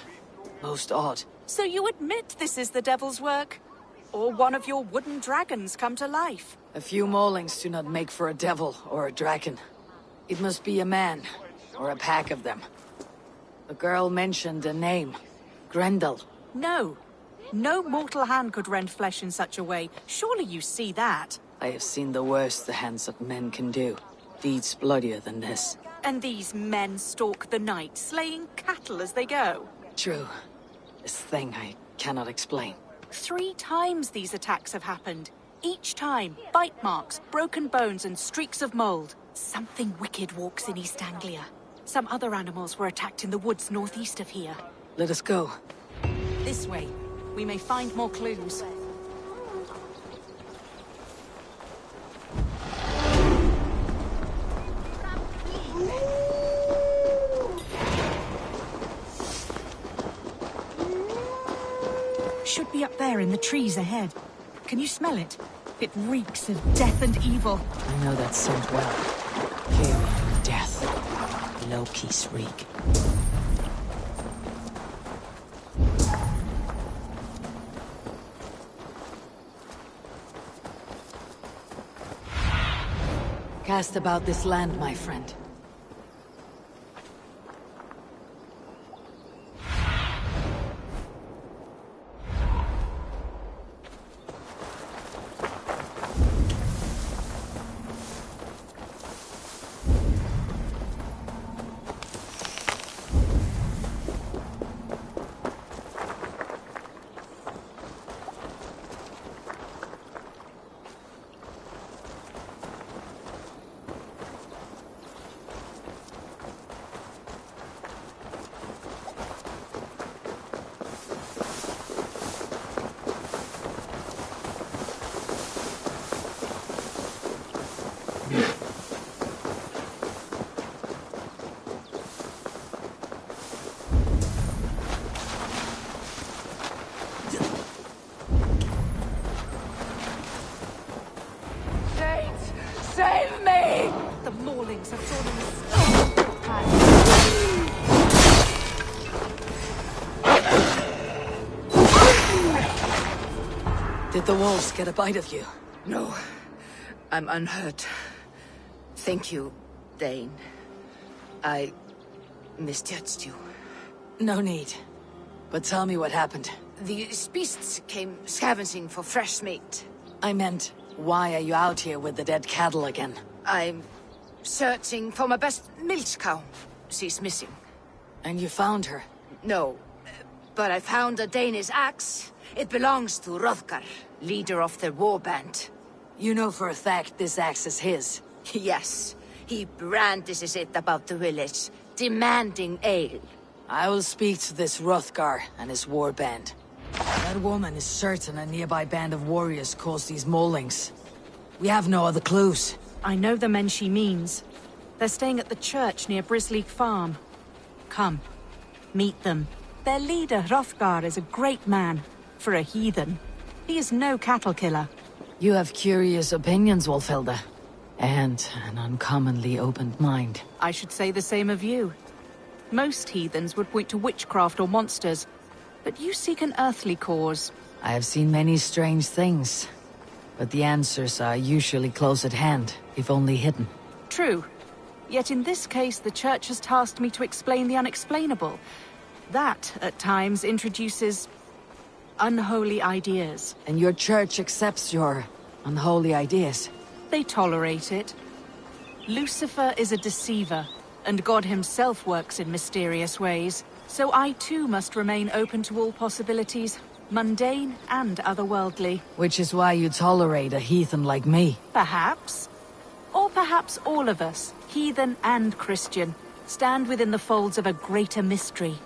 most odd. So you admit this is the devil's work? Or one of your wooden dragons come to life? A few maulings do not make for a devil or a dragon. It must be a man, or a pack of them. The girl mentioned a name. Grendel. No. No mortal hand could rend flesh in such a way. Surely you see that. I have seen the worst the hands of men can do. Deeds bloodier than this. And these men stalk the night, slaying cattle as they go. True. This thing I cannot explain. 3 times these attacks have happened. Each time, bite marks, broken bones, and streaks of mold. Something wicked walks in East Anglia. Some other animals were attacked in the woods northeast of here. Let us go. This way. We may find more clues. Should be up there in the trees ahead. Can you smell it? It reeks of death and evil. I know that scent well. Carrying death. Loki's reek. Cast about this land, my friend. Did the wolves get a bite of you? No. I'm unhurt. Thank you, Dane. I misjudged you. No need. But tell me what happened. These beasts came scavenging for fresh meat. I meant, why are you out here with the dead cattle again? I'm searching for my best milch cow. She's missing. And you found her? No, but I found a Danish axe. It belongs to Hrothgar, leader of the warband. You know for a fact this axe is his? Yes. He brandishes it about the village, demanding ale. I will speak to this Hrothgar and his warband. That woman is certain a nearby band of warriors caused these maulings. We have no other clues. I know the men she means. They're staying at the church near Brisleek Farm. Come, meet them. Their leader, Hrothgar, is a great man. For a heathen. He is no cattle killer. You have curious opinions, Wolfhilda. And an uncommonly open mind. I should say the same of you. Most heathens would point to witchcraft or monsters, but you seek an earthly cause. I have seen many strange things, but the answers are usually close at hand, if only hidden. True. Yet in this case, the Church has tasked me to explain the unexplainable. That, at times, introduces unholy ideas. And your Church accepts your unholy ideas? They tolerate it. Lucifer is a deceiver, and God himself works in mysterious ways. So I too must remain open to all possibilities, mundane and otherworldly. Which is why you tolerate a heathen like me. Perhaps. Or perhaps all of us, heathen and Christian, stand within the folds of a greater mystery.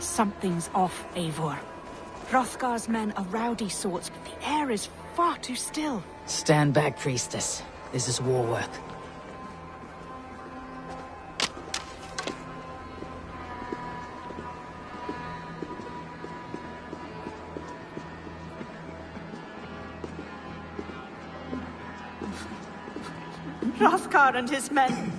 Something's off, Eivor. Hrothgar's men are rowdy sorts. The air is far too still. Stand back, priestess. This is war work. Hrothgar and his men,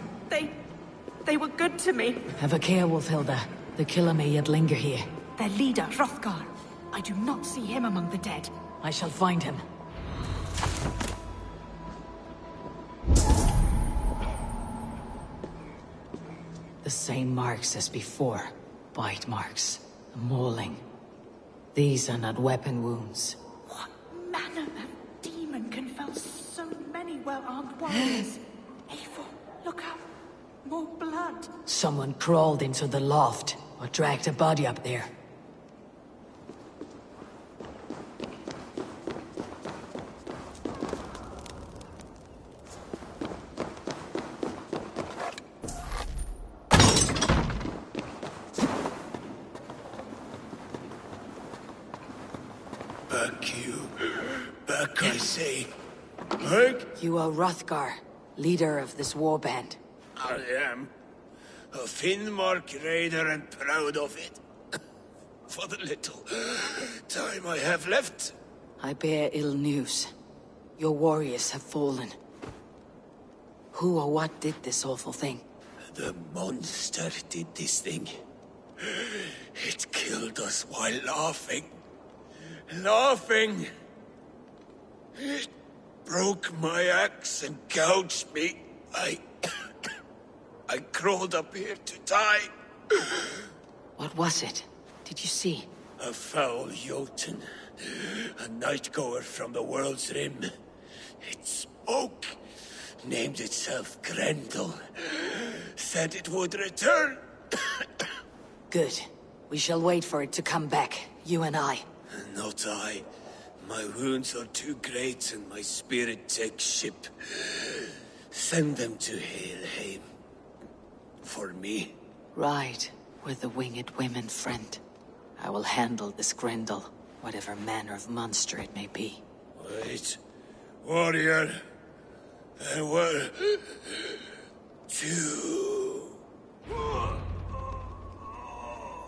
they were good to me. Have a care, Wolfhilda. The killer may yet linger here. Their leader, Hrothgar. I do not see him among the dead. I shall find him. The same marks as before. Bite marks. A mauling. These are not weapon wounds. What manner of demon can fell so many well-armed warriors? Eivor, look out. More blood. Someone crawled into the loft, or dragged a body up there. Back, I say. Back? You are Hrothgar, leader of this warband. I am. A Finnmark raider and proud of it. For the little time I have left. I bear ill news. Your warriors have fallen. Who or what did this awful thing? The monster did this thing. It killed us while laughing. Laughing! It broke my axe and gouged me. I crawled up here to die. What was it? Did you see? A foul Jotun. A night-goer from the world's rim. It spoke. named itself Grendel, said it would return. Good. We shall wait for it to come back, you and I. Not I. My wounds are too great and my spirit takes ship. Send them to Helheim. For me. Ride with the winged women, friend. I will handle this Grendel, whatever manner of monster it may be. Wait. Warrior. There were... two...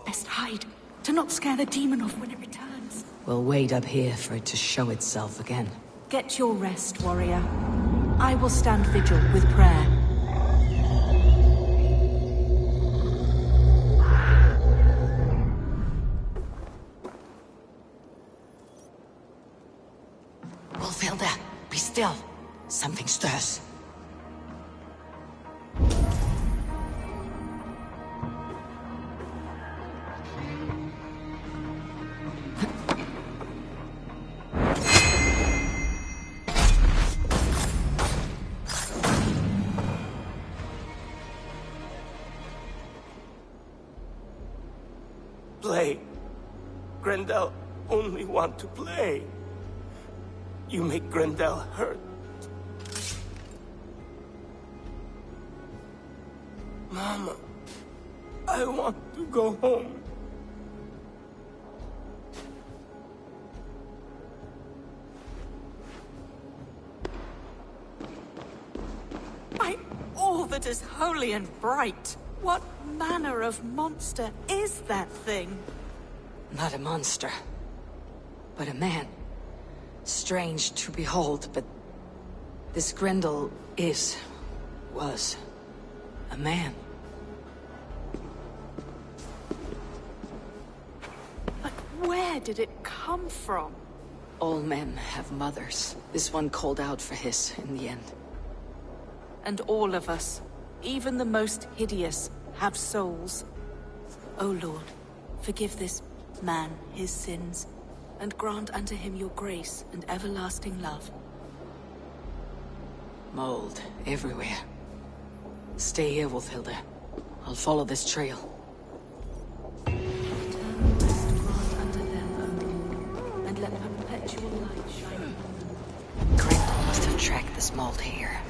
Best hide, to not scare the demon off when it returns. We'll wait up here for it to show itself again. Get your rest, warrior. I will stand vigil with prayer. Wolfhilda, be still. Something stirs. Play. Grendel only want to play. You make Grendel hurt. Mama, I want to go home. By all that is holy and bright, what manner of monster is that thing? Not a monster, but a man. Strange to behold, but this Grendel was a man. But where did it come from? All men have mothers. This one called out for his in the end. And all of us, even the most hideous, have souls. O Lord, forgive this man his sins, and grant unto him your grace and everlasting love. Mold everywhere. Stay here, Wolfhilda. I'll follow this trail. Eternal rest grant unto them, O Lord, and let perpetual light shine upon them. Grendel must have tracked this mold here.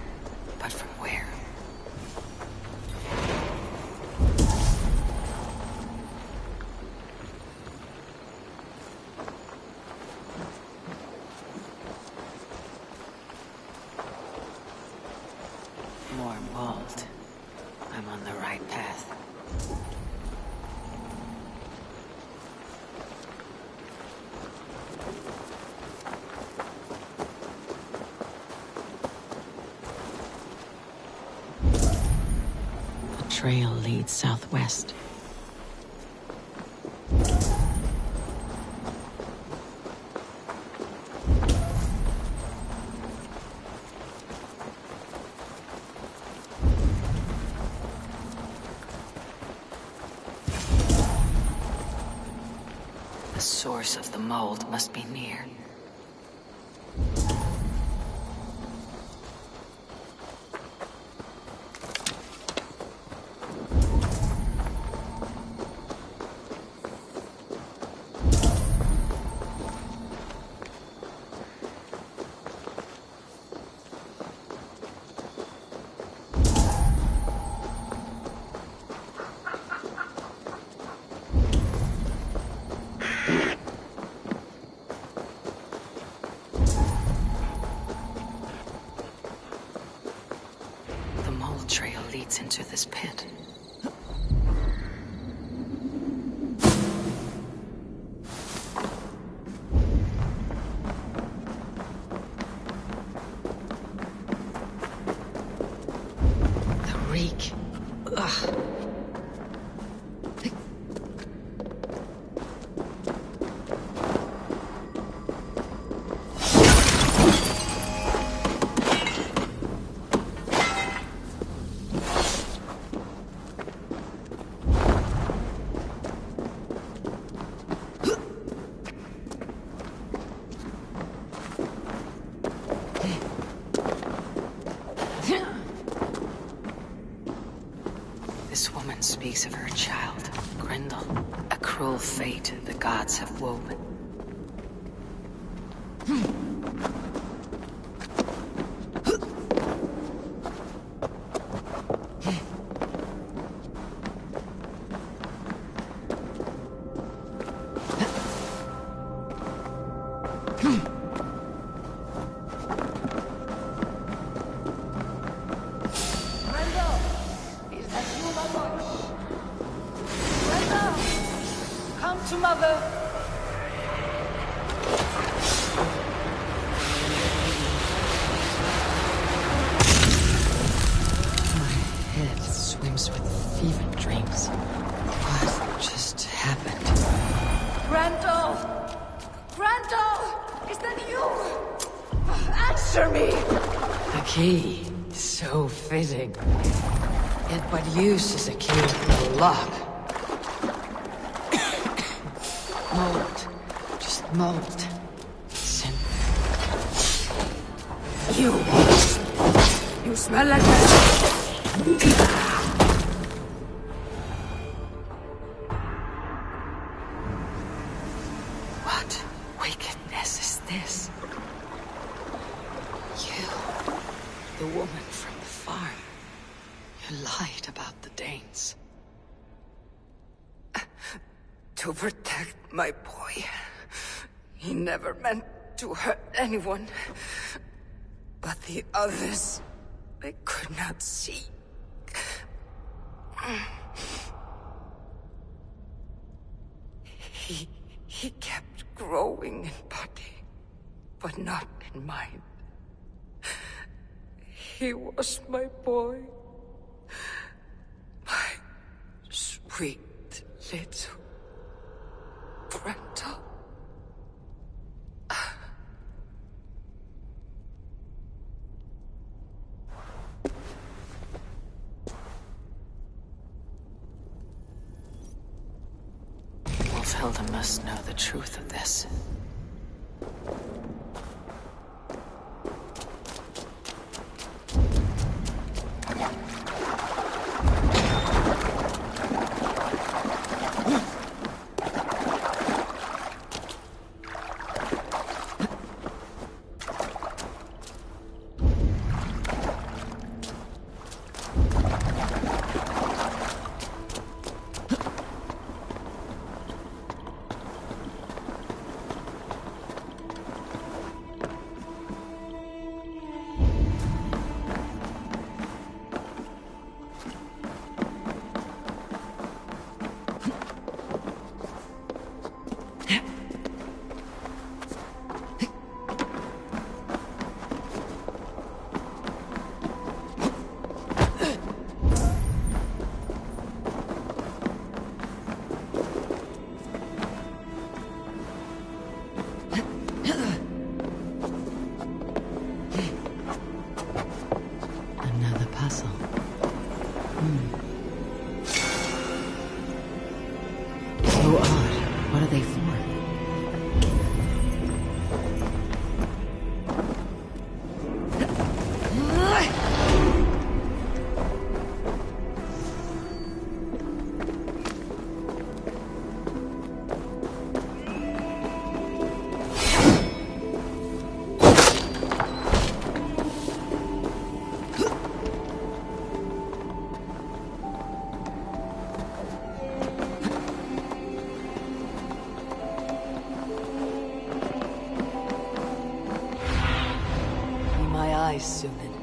But from where? More mold. I'm on the right path. The trail leads southwest. The source of the mold must be near. The mold trail leads into this pit. The reek. Ugh. This woman speaks of her child, Grendel. A cruel fate the gods have woven. So fitting. Yet what use is a key for a lock? Mold. Just mold. Sin. You smell like that. What wickedness is this? The woman from the farm. You lied about the Danes. To protect my boy. He never meant to hurt anyone. But the others, they could not see. He kept growing in body, but not in mind. He was my boy. My sweet little Grendel. Wolfhilda must know the truth of this. Sunan.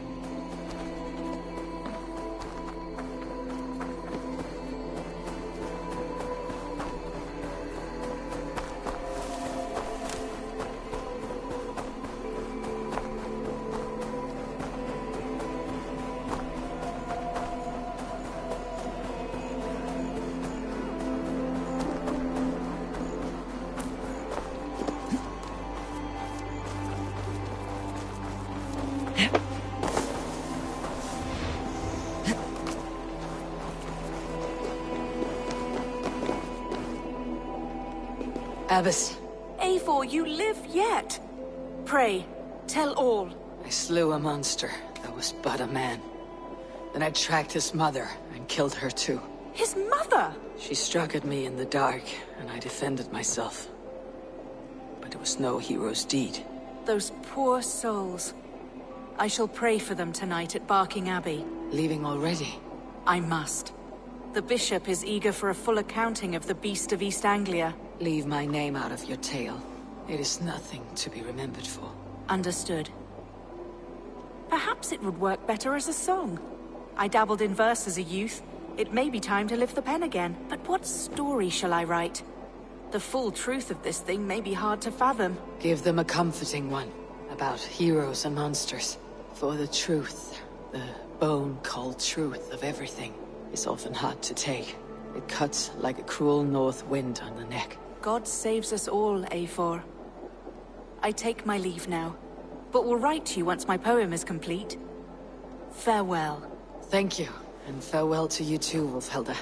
Abbess. Eivor, you live yet. Pray, tell all. I slew a monster that was but a man. Then I tracked his mother and and killed her too. His mother! She struck at me in the dark, and I defended myself. But it was no hero's deed. Those poor souls. I shall pray for them tonight at Barking Abbey. Leaving already? I must. The bishop is eager for a full accounting of the Beast of East Anglia. Leave my name out of your tale. It is nothing to be remembered for. Understood. Perhaps it would work better as a song. I dabbled in verse as a youth. It may be time to lift the pen again. But what story shall I write? The full truth of this thing may be hard to fathom. Give them a comforting one. About heroes and monsters. For the truth, the bone-cold truth of everything, is often hard to take. It cuts like a cruel north wind on the neck. God saves us all, Eivor. I take my leave now, but will write to you once my poem is complete. Farewell. Thank you, and farewell to you too, Wolfhelda.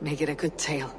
Make it a good tale.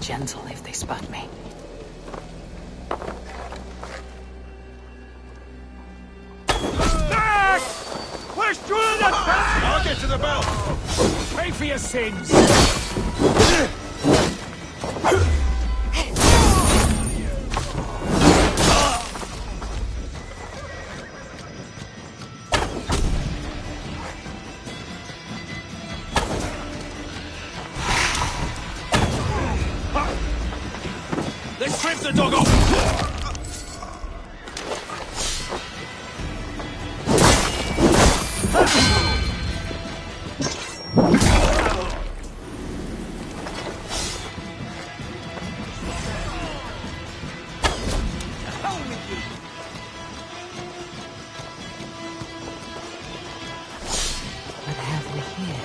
Gentle if they spot me. I'll get to the belt! Pay for your sins! Let's strip the dog off! What have we here?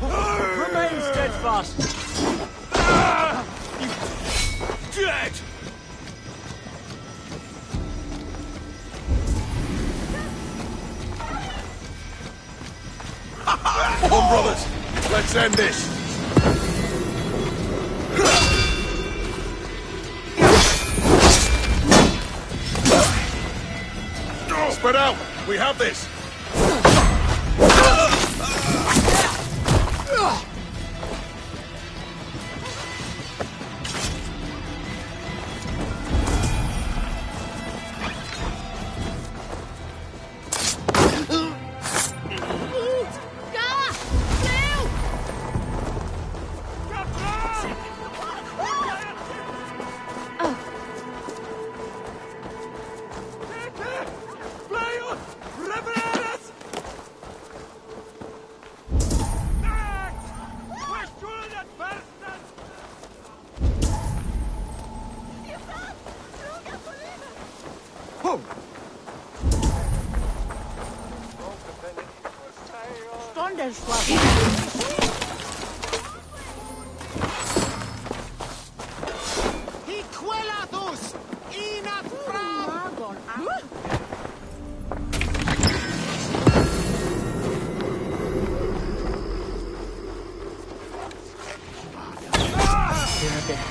Remain steadfast! You dead! Come on, brothers! Let's end this! Spread out! We have this!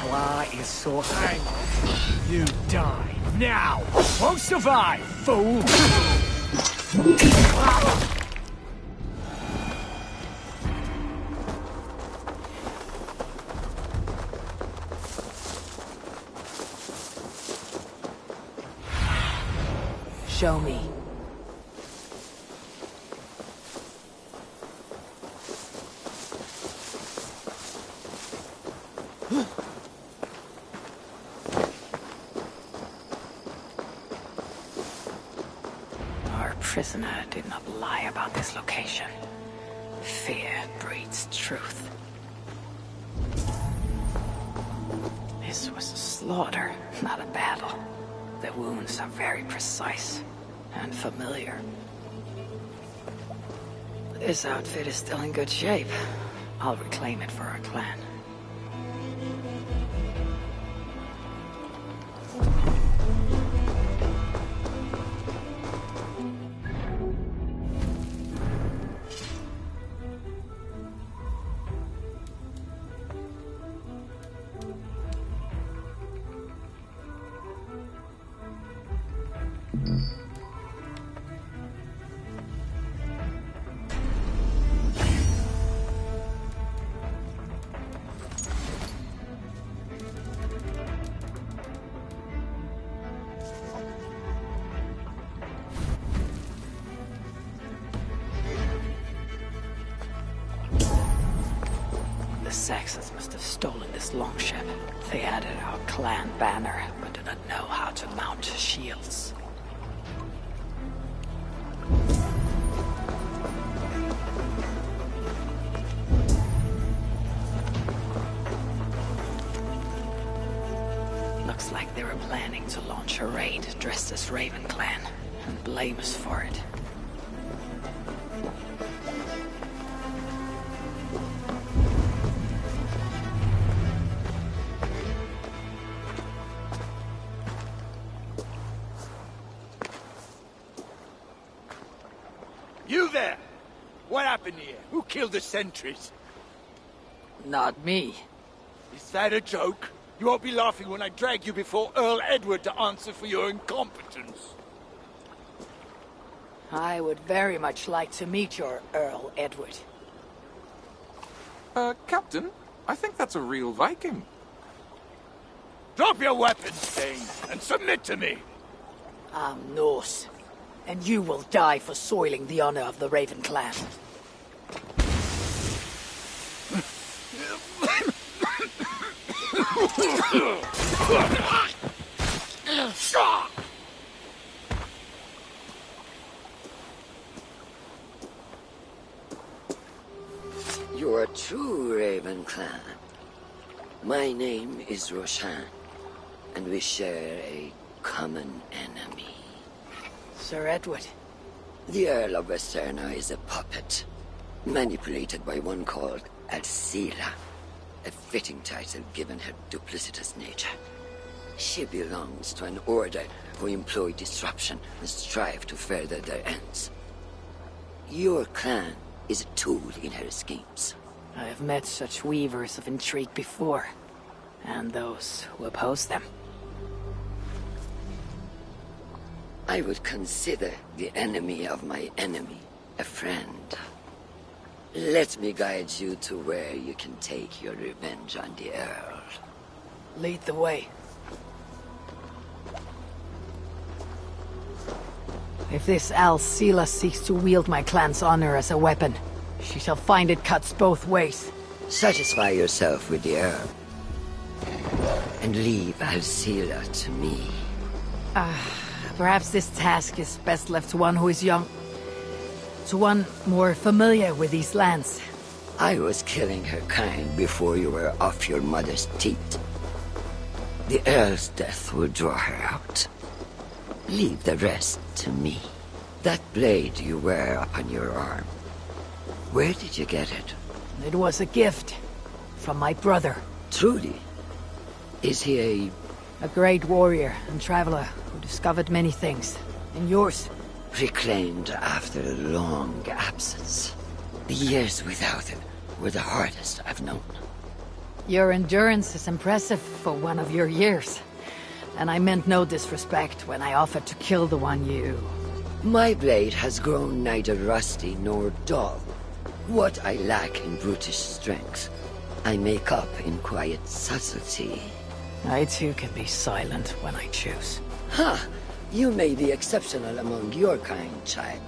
Is so angry. You die now. Won't survive, fool. Show me. Our prisoner did not lie about this location. Fear breeds truth. This was a slaughter, not a battle. The wounds are very precise and familiar. This outfit is still in good shape. I'll reclaim it for our clan. The Saxons must have stolen this longship. They added our clan banner, but do not know how to mount shields. Looks like they were planning to launch a raid dressed as Raven Clan, and blame us for it. You there! What happened here? Who killed the sentries? Not me. Is that a joke? You won't be laughing when I drag you before Earl Edward to answer for your incompetence. I would very much like to meet your Earl Edward. Captain, I think that's a real Viking. Drop your weapons, Thane, and submit to me! I'm Norse, and you will die for soiling the honor of the Raven Clan. You are true, Raven Clan. My name is Roshan, and we share a common enemy. Sir Edward. The Earl of Westerna is a puppet, manipulated by one called Alcila, a fitting title given her duplicitous nature. She belongs to an order who employ disruption and strive to further their ends. Your clan is a tool in her schemes. I have met such weavers of intrigue before, and those who oppose them. I would consider the enemy of my enemy a friend. Let me guide you to where you can take your revenge on the Earl. Lead the way. If this Alcila seeks to wield my clan's honor as a weapon, she shall find it cuts both ways. Satisfy yourself with the Earl, and leave Alcila to me. Perhaps this task is best left to one who is young. To one more familiar with these lands. I was killing her kind before you were off your mother's teat. The Earl's death will draw her out. Leave the rest to me. That blade you wear upon your arm, where did you get it? It was a gift from my brother. Truly? Is he a great warrior and traveler who discovered many things. And yours? Reclaimed after a long absence. The years without it were the hardest I've known. Your endurance is impressive for one of your years. And I meant no disrespect when I offered to kill the one you... My blade has grown neither rusty nor dull. What I lack in brutish strength, I make up in quiet subtlety. I too can be silent when I choose. Ha! You may be exceptional among your kind, child.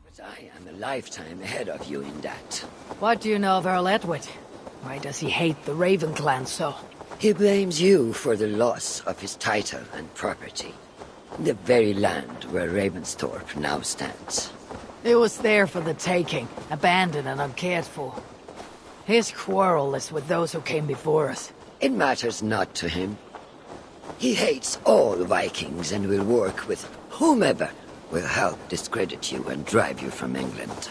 But I am a lifetime ahead of you in that. What do you know of Earl Edward? Why does he hate the Raven Clan so? He blames you for the loss of his title and property. The very land where Ravensthorpe now stands. It was there for the taking, abandoned and uncared for. His quarrel is with those who came before us. It matters not to him. He hates all Vikings and will work with whomever will help discredit you and drive you from England.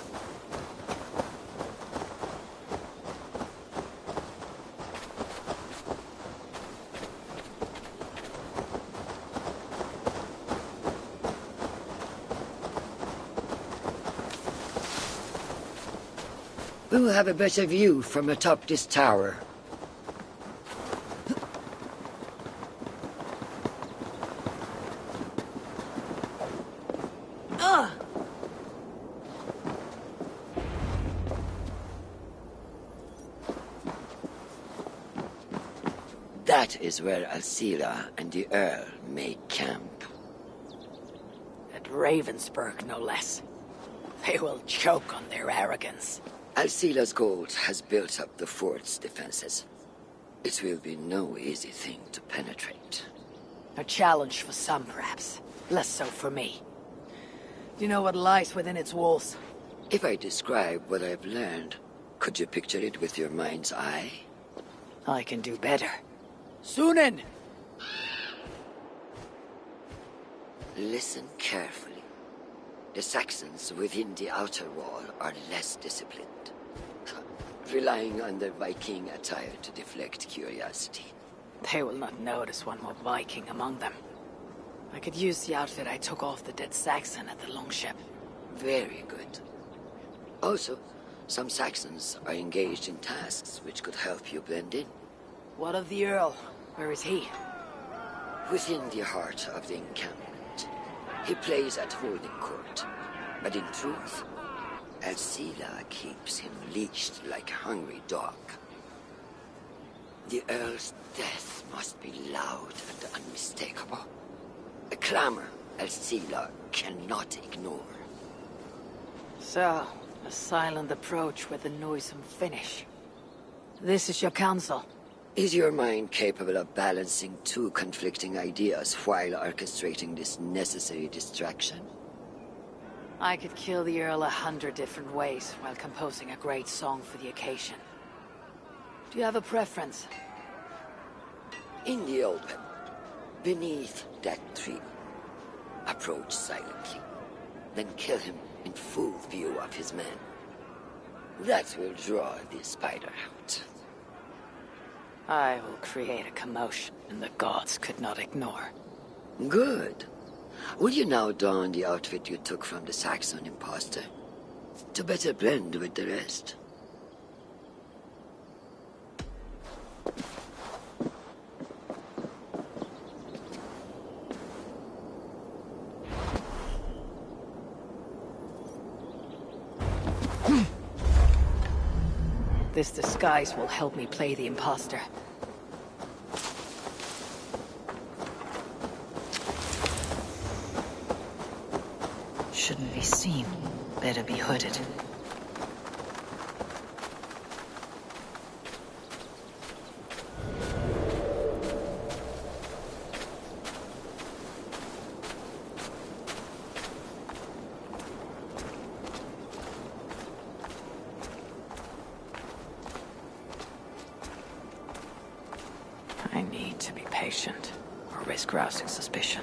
We will have a better view from atop this tower. That is where Alcila and the Earl make camp. At Ravensburg, no less. They will choke on their arrogance. Alcila's gold has built up the fort's defenses. It will be no easy thing to penetrate. A challenge for some, perhaps. Less so for me. Do you know what lies within its walls? If I describe what I've learned, could you picture it with your mind's eye? I can do better. Sunan! Listen carefully. The Saxons within the outer wall are less disciplined, relying on their Viking attire to deflect curiosity. They will not notice one more Viking among them. I could use the outfit I took off the dead Saxon at the longship. Very good. Also, some Saxons are engaged in tasks which could help you blend in. What of the Earl? Where is he? Within the heart of the encampment. He plays at holding court, but in truth, Alcila keeps him leashed like a hungry dog. The Earl's death must be loud and unmistakable. A clamor Alcila cannot ignore. So, a silent approach with a noisome finish. This is your counsel. Is your mind capable of balancing two conflicting ideas while orchestrating this necessary distraction? I could kill the Earl 100 different ways while composing a great song for the occasion. Do you have a preference? In the open, beneath that tree, approach silently, then kill him in full view of his men. That will draw the spider out. I will create a commotion the gods could not ignore. Good. Will you now don the outfit you took from the Saxon imposter? To better blend with the rest. This disguise will help me play the imposter. Shouldn't be seen. Better be hooded. I need to be patient, or risk rousing suspicion.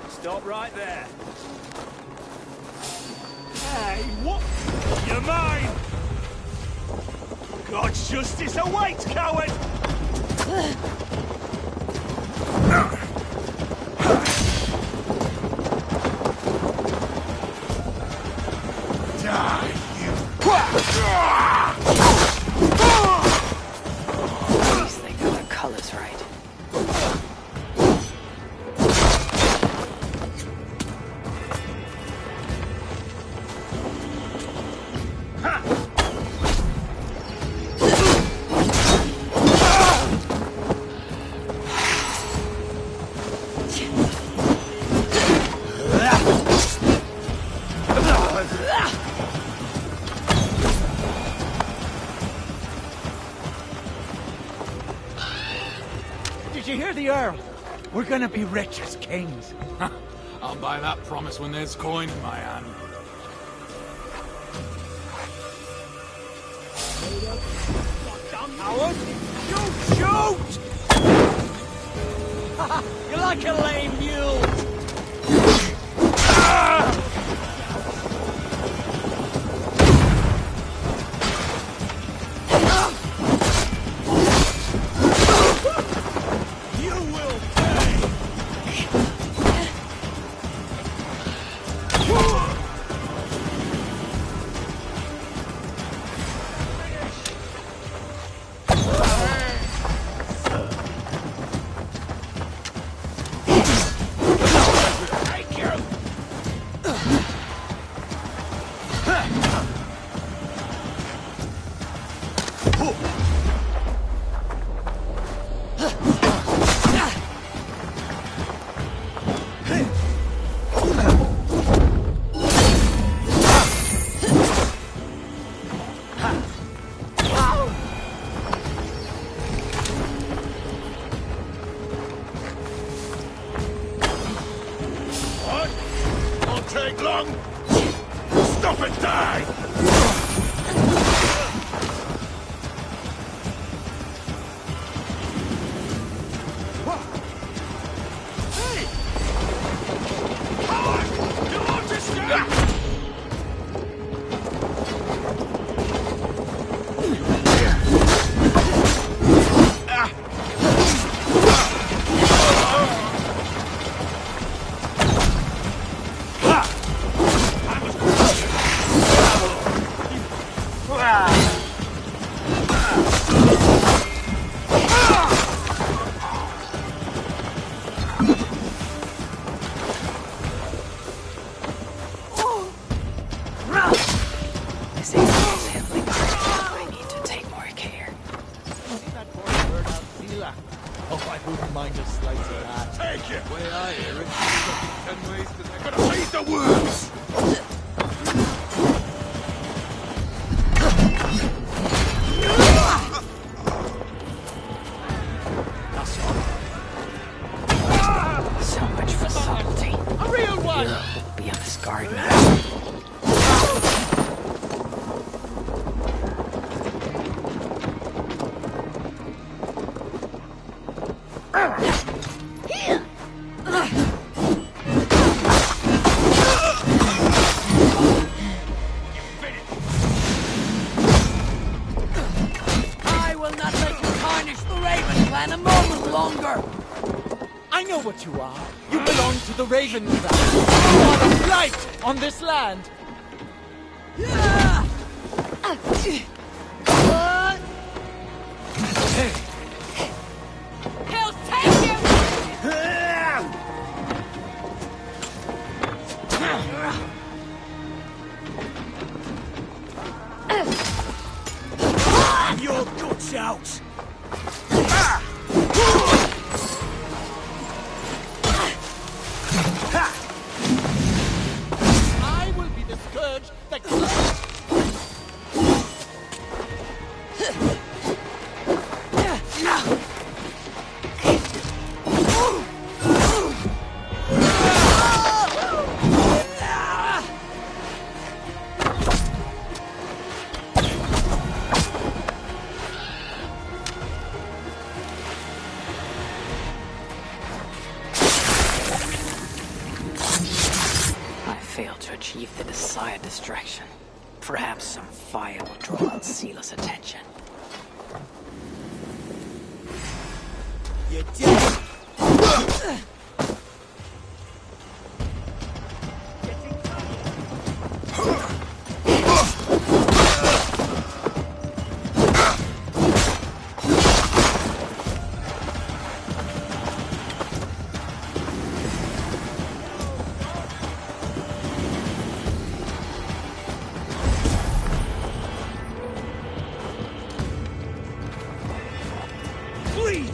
Stop right there. Hey, what? You're mine! God's justice awaits, coward! Die, you! At least they got their colors right. Did you hear the Earl? We're gonna be rich as kings. I'll buy that promise when there's coin in my hand. Howard, you shoot! You're like a lame mule! You will pay! take long! Stop and die! Hey! Howard! You want to escape? This is handling hard. I need to take more care. See that poor bird out, Sela? Oh, I wouldn't mind a slice of that. Take it! The way I hear it, there's 10 ways to make Gonna feed the worms! So much for subtlety. A real one! You'll be on this guard now. I will not let you tarnish the Raven Clan a moment longer! I know what you are. You belong to the Raven Clan. You are the blight on this land. He'll take you! Your guts out! I will be the scourge that... I failed to achieve the desired distraction. Perhaps some fire will draw out Sela's attention. You're dead! Bleed you!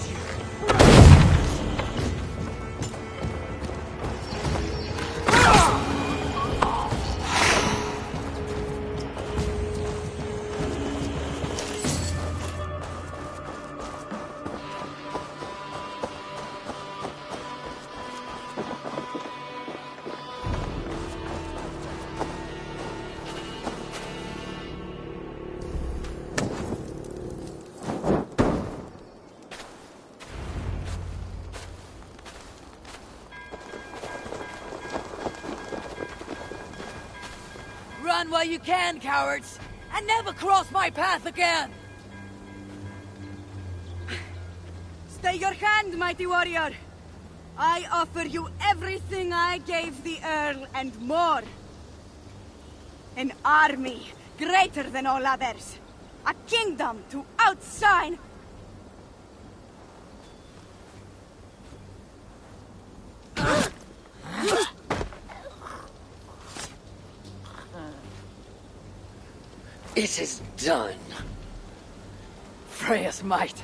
Run while you can, cowards! And never cross my path again! Stay your hand, mighty warrior. I offer you everything I gave the Earl and more. An army greater than all others. A kingdom to outshine. It is done. Freya's might.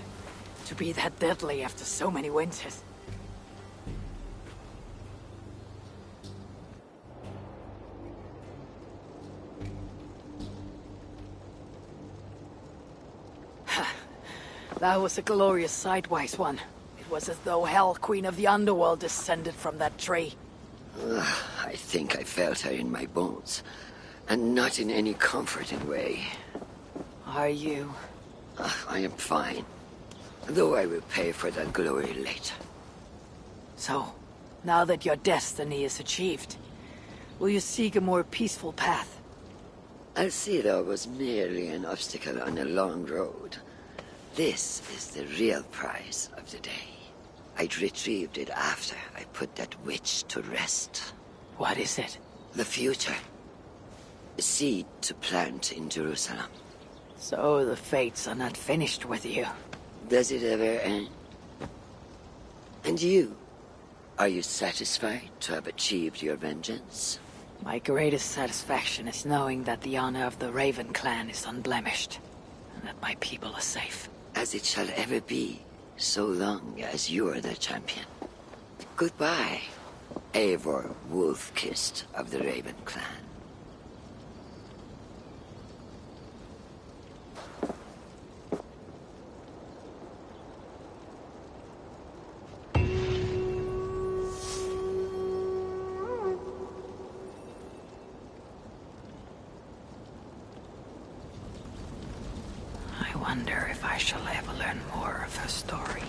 To be that deadly after so many winters. That was a glorious sidewise one. It was as though Hell, Queen of the Underworld, descended from that tree. I think I felt her in my bones, and not in any comforting way. Are you? I am fine, though I will pay for that glory later. So, now that your destiny is achieved, will you seek a more peaceful path? Alcira was merely an obstacle on a long road. This is the real prize of the day. I'd retrieved it after I put that witch to rest. What is it? The future. A seed to plant in Jerusalem. So the fates are not finished with you. Does it ever end? And you? Are you satisfied to have achieved your vengeance? My greatest satisfaction is knowing that the honor of the Raven clan is unblemished, and that my people are safe. As it shall ever be, so long as you are the champion. Goodbye, Eivor Wolf-Kissed of the Raven clan. I wonder if I shall ever learn more of her story.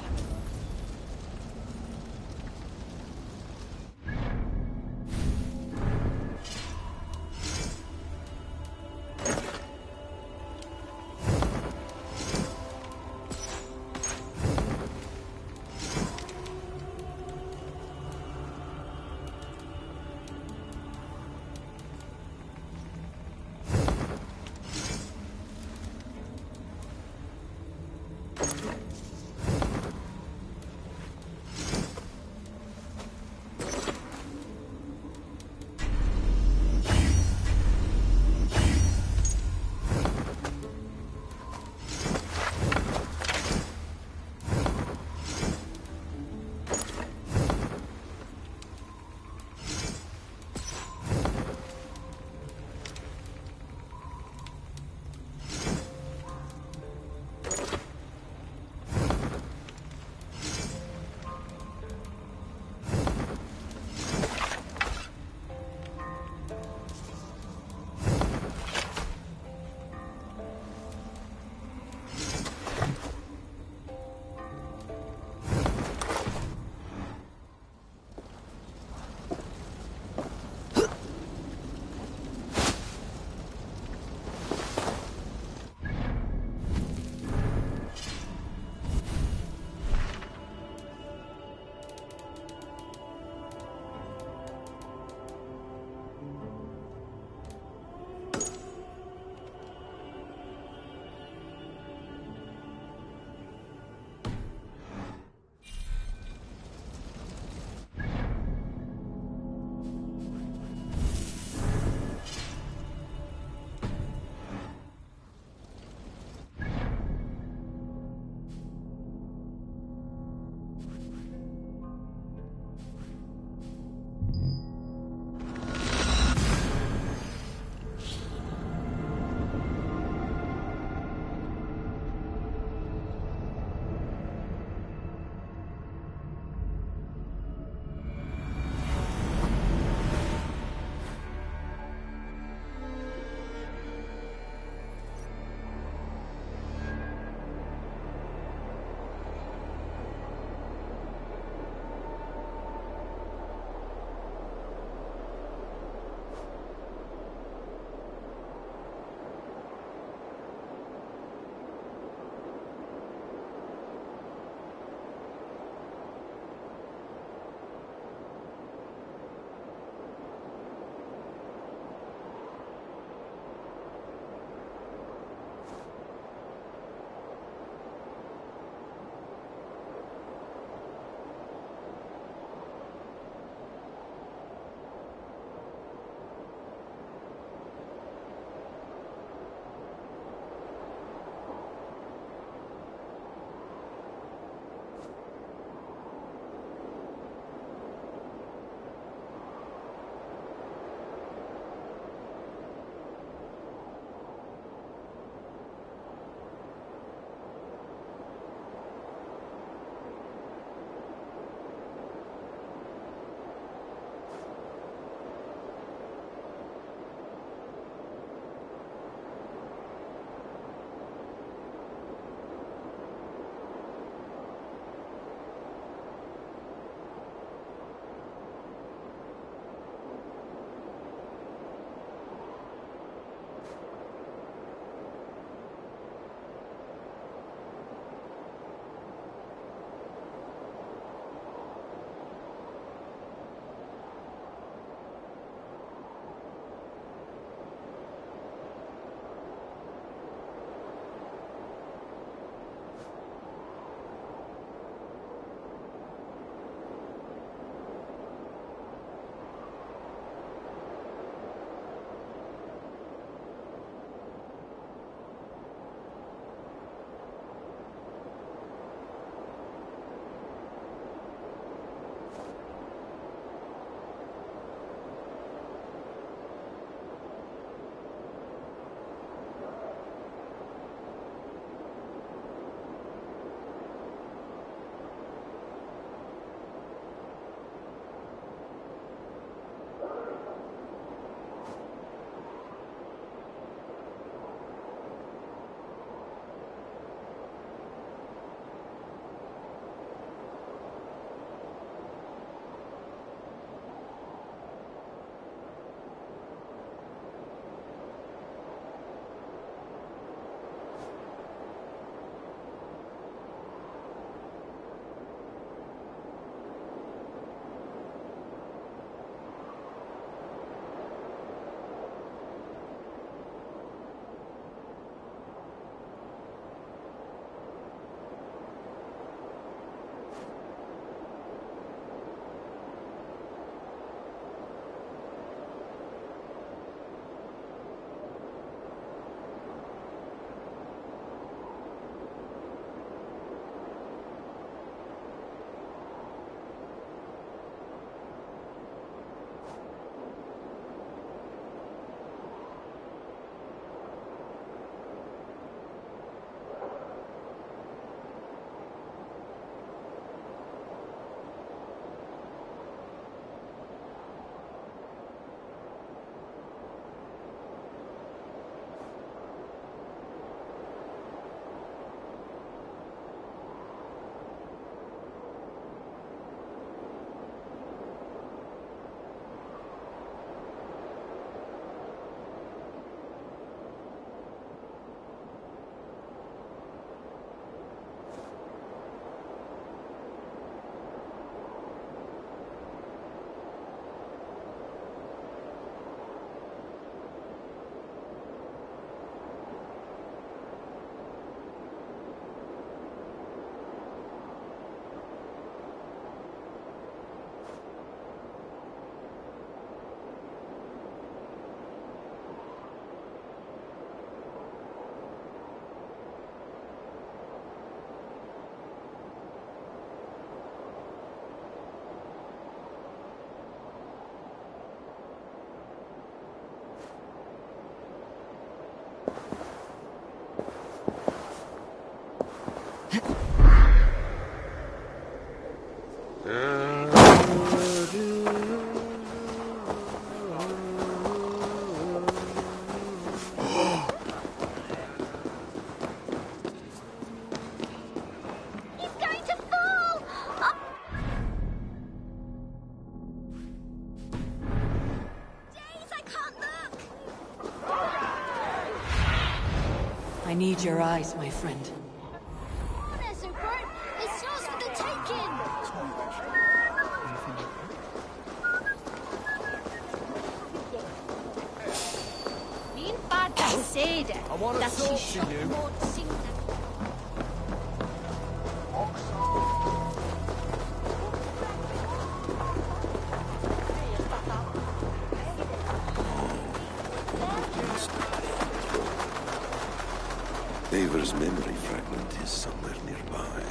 going to fall! Oh. Days, I can't look! I need your eyes, my friend. There's Rupert! It's yours for the taking! Min farfar säger det. I want to talk to you. Eivor's memory fragment is somewhere nearby.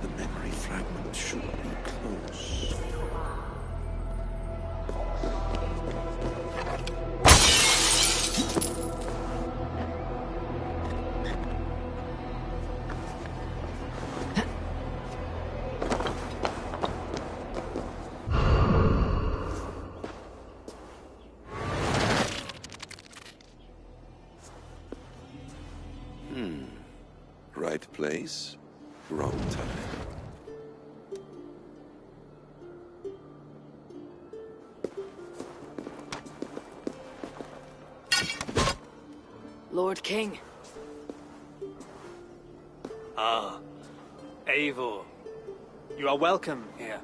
The memory fragment should be close. Right place, wrong time. Lord King. Ah, Eivor. You are welcome here.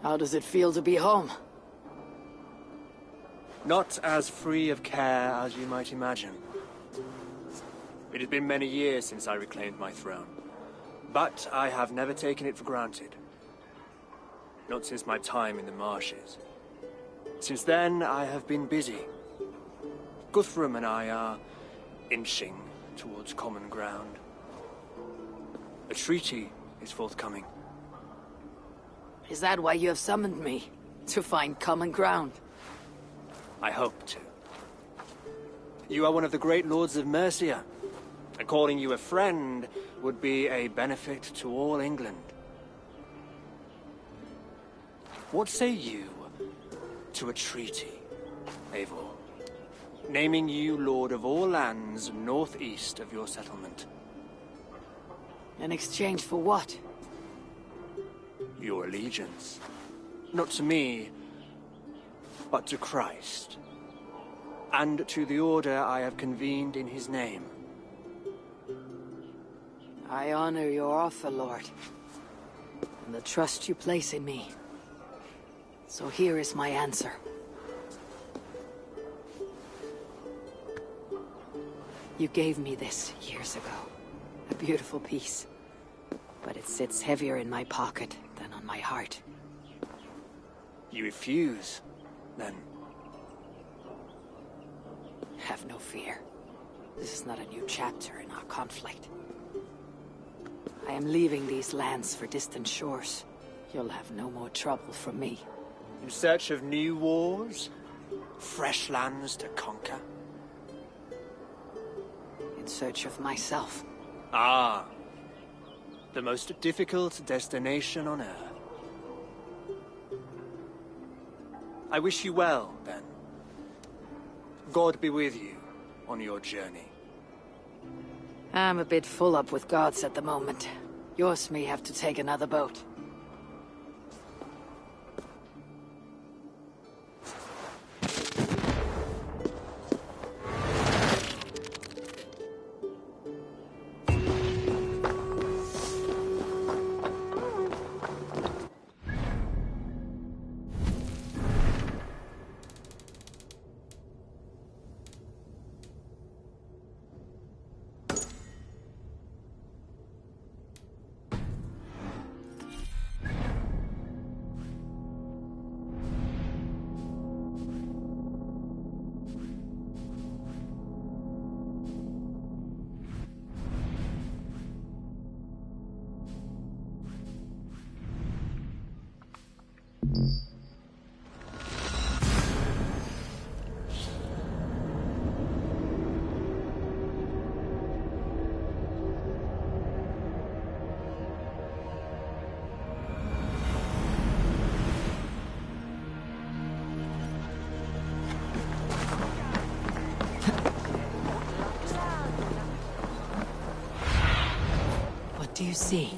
How does it feel to be home? Not as free of care as you might imagine. It has been many years since I reclaimed my throne, but I have never taken it for granted. Not since my time in the marshes. Since then, I have been busy. Guthrum and I are inching towards common ground. A treaty is forthcoming. Is that why you have summoned me? To find common ground? I hope to. You are one of the great lords of Mercia, and calling you a friend would be a benefit to all England. What say you to a treaty, Eivor? Naming you lord of all lands northeast of your settlement. In exchange for what? Your allegiance. Not to me, but to Christ. And to the order I have convened in his name. I honor your offer, Lord, and the trust you place in me. So here is my answer. You gave me this years ago. A beautiful piece. But it sits heavier in my pocket than on my heart. You refuse, then? Have no fear. This is not a new chapter in our conflict. I am leaving these lands for distant shores. You'll have no more trouble from me. In search of new wars? Fresh lands to conquer? In search of myself. Ah. The most difficult destination on Earth. I wish you well, then. God be with you on your journey. I'm a bit full up with gods at the moment. Yours may have to take another boat. What do you see?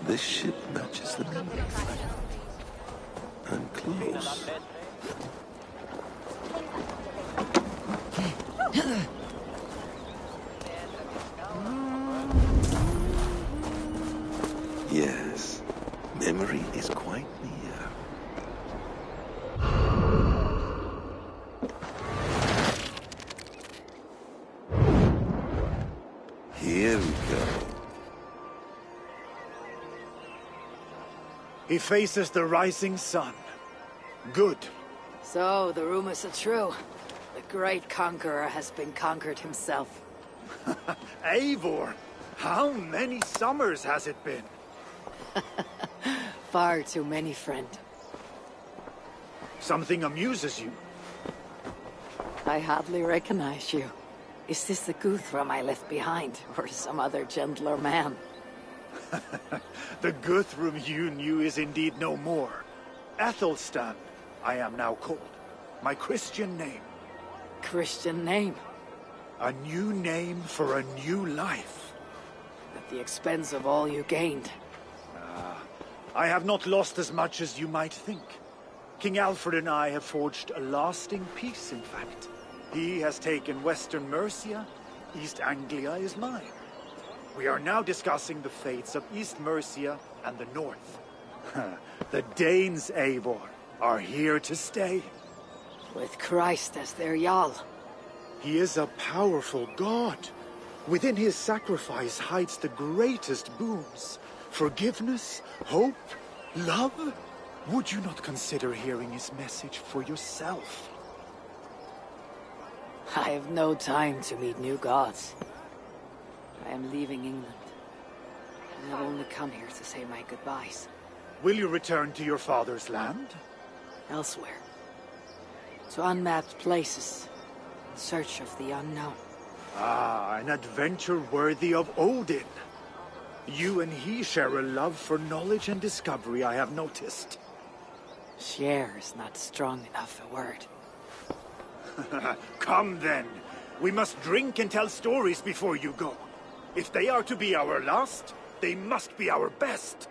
This ship matches the number. I'm close. Yes, memory is quite near. Here we go. He faces the rising sun. Good. So, the rumors are true. The great conqueror has been conquered himself. Eivor, how many summers has it been? Far too many, friend. Something amuses you. I hardly recognize you. Is this the Guthrum I left behind, or some other gentler man? The Guthrum you knew is indeed no more. Athelstan, I am now called. My Christian name. Christian name? A new name for a new life. At the expense of all you gained. I have not lost as much as you might think. King Alfred and I have forged a lasting peace, in fact. He has taken Western Mercia. East Anglia is mine. We are now discussing the fates of East Mercia and the North. The Danes, Eivor, are here to stay. With Christ as their Jarl. He is a powerful god. Within his sacrifice hides the greatest boons. Forgiveness, hope, love. Would you not consider hearing his message for yourself? I have no time to meet new gods. I am leaving England. I have only come here to say my goodbyes. Will you return to your father's land? Elsewhere. To unmapped places. In search of the unknown. Ah, an adventure worthy of Odin. You and he share a love for knowledge and discovery, I have noticed. Share is not strong enough a word. Come then. We must drink and tell stories before you go. If they are to be our last, they must be our best.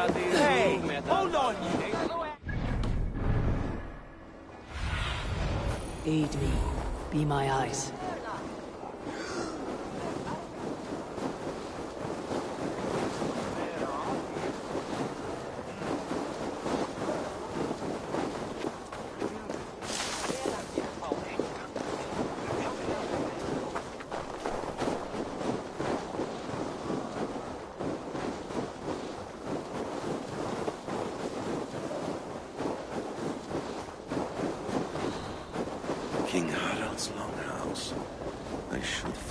Hey, hold on, you. Aid me. Be my eyes.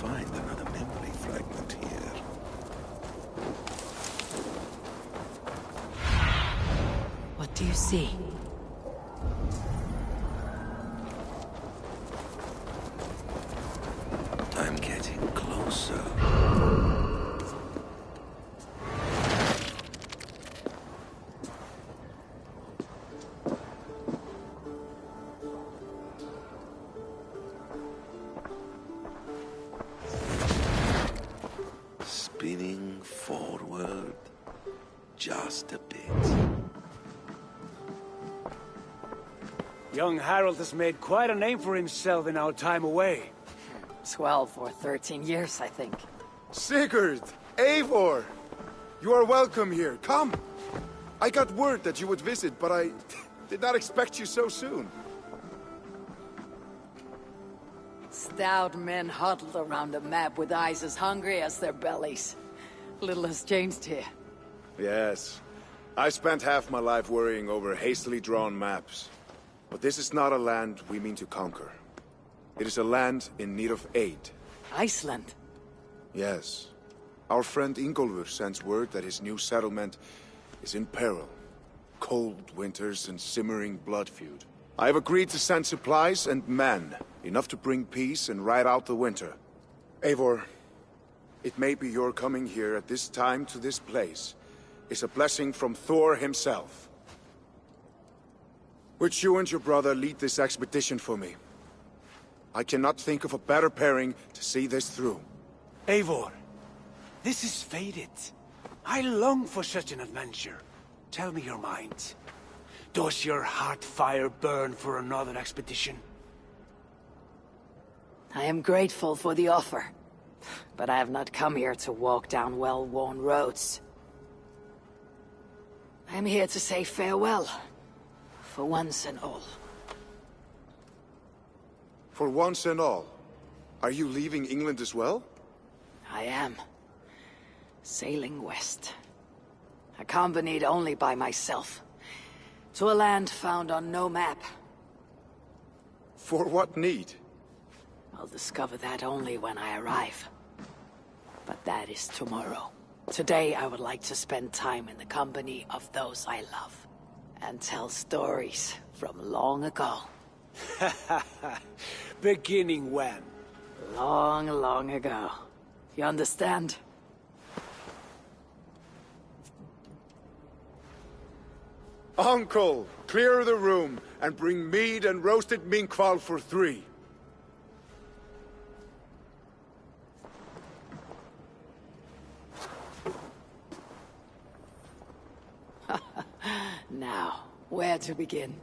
find another memory fragment here. What do you see? I'm getting closer. Spinning forward just a bit. Young Harold has made quite a name for himself in our time away. 12 or 13 years, I think. Sigurd! Eivor! You are welcome here. Come! I got word that you would visit, but I did not expect you so soon. Stout men huddled around a map with eyes as hungry as their bellies. Little has changed here. Yes. I spent half my life worrying over hastily drawn maps. But this is not a land we mean to conquer. It is a land in need of aid. Iceland? Yes. Our friend Ingólfur sends word that his new settlement is in peril. Cold winters and simmering blood feud. I have agreed to send supplies and men, enough to bring peace and ride out the winter. Eivor, it may be your coming here at this time to this place is a blessing from Thor himself. Would you and your brother lead this expedition for me? I cannot think of a better pairing to see this through. Eivor, this is fated. I long for such an adventure. Tell me your mind. Does your heart fire burn for another expedition? I am grateful for the offer, but I have not come here to walk down well-worn roads. I am here to say farewell, for once and all. For once and all? Are you leaving England as well? I am. Sailing west. Accompanied only by myself. To a land found on no map. For what need? I'll discover that only when I arrive. But that is tomorrow. Today I would like to spend time in the company of those I love. And tell stories from long ago. Beginning when? Long, long ago. You understand? Uncle, clear the room and bring mead and roasted minkwal for 3. Now, where to begin?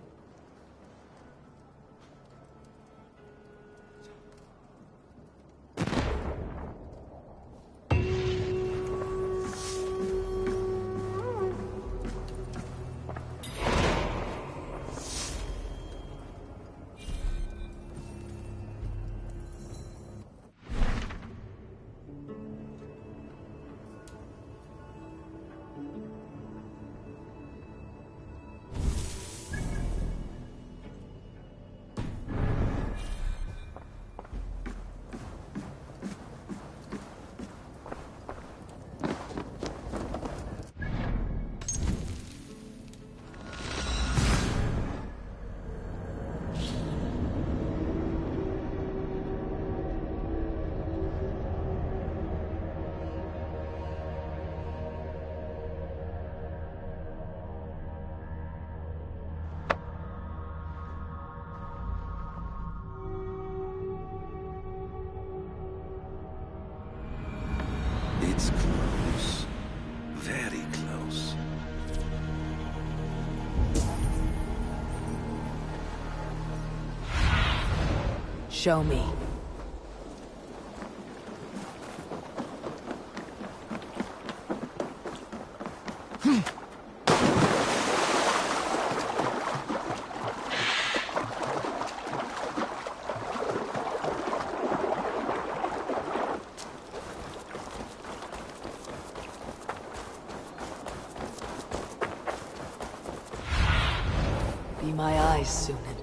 It's close. Very close. Show me. Be my eyes, Sunan.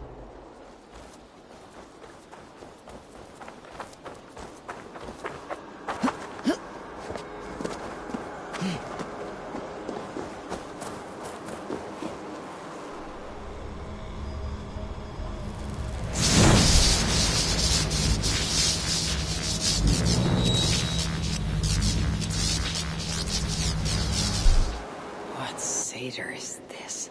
traitor is this?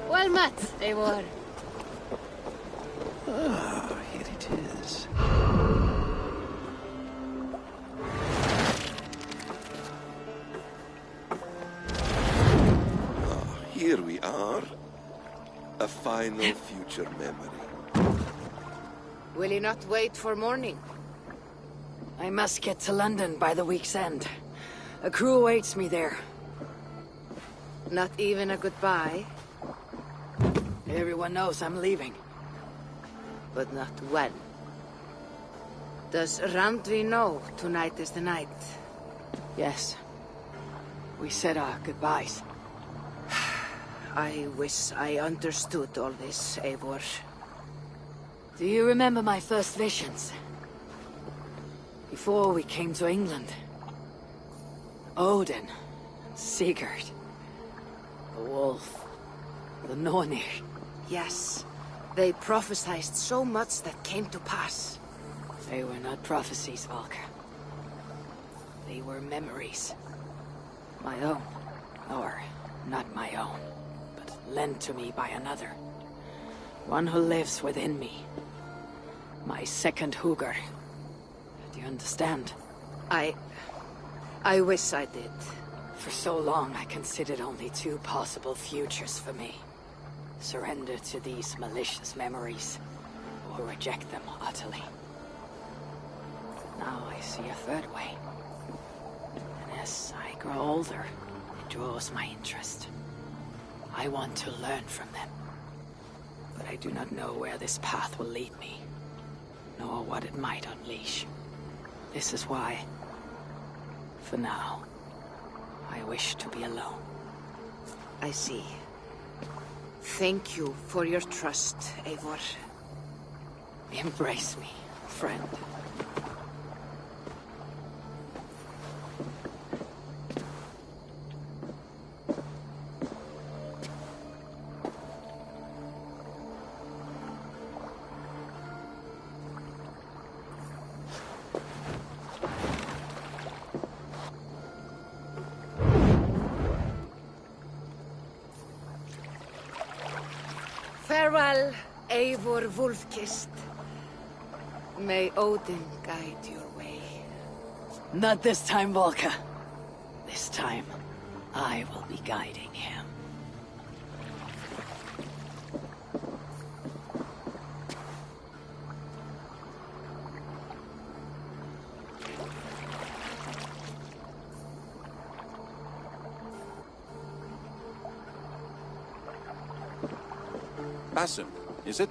Well met, Eivor. Ah, here it is. Here we are. A final future memory. Will you not wait for morning? I must get to London by the week's end. A crew awaits me there. Not even a goodbye? Everyone knows I'm leaving. But not when. Does Randvi know tonight is the night? Yes. We said our goodbyes. I wish I understood all this, Eivor. Do you remember my first visions? Before we came to England. Odin, Sigurd, the wolf, the Nornir. Yes. They prophesied so much that came to pass. They were not prophecies, Valka. They were memories. My own. Or, not my own, but lent to me by another. One who lives within me. My second Hugr. Do you understand? I wish I did. For so long, I considered only two possible futures for me. Surrender to these malicious memories, or reject them utterly. Now I see a third way. And as I grow older, it draws my interest. I want to learn from them. But I do not know where this path will lead me, nor what it might unleash. This is why, for now, I wish to be alone. I see. Thank you for your trust, Eivor. Embrace me, friend. Farewell, Eivor Wolfkist. May Odin guide your way. Not this time, Valka. This time, I will be guiding him. Basim, is it?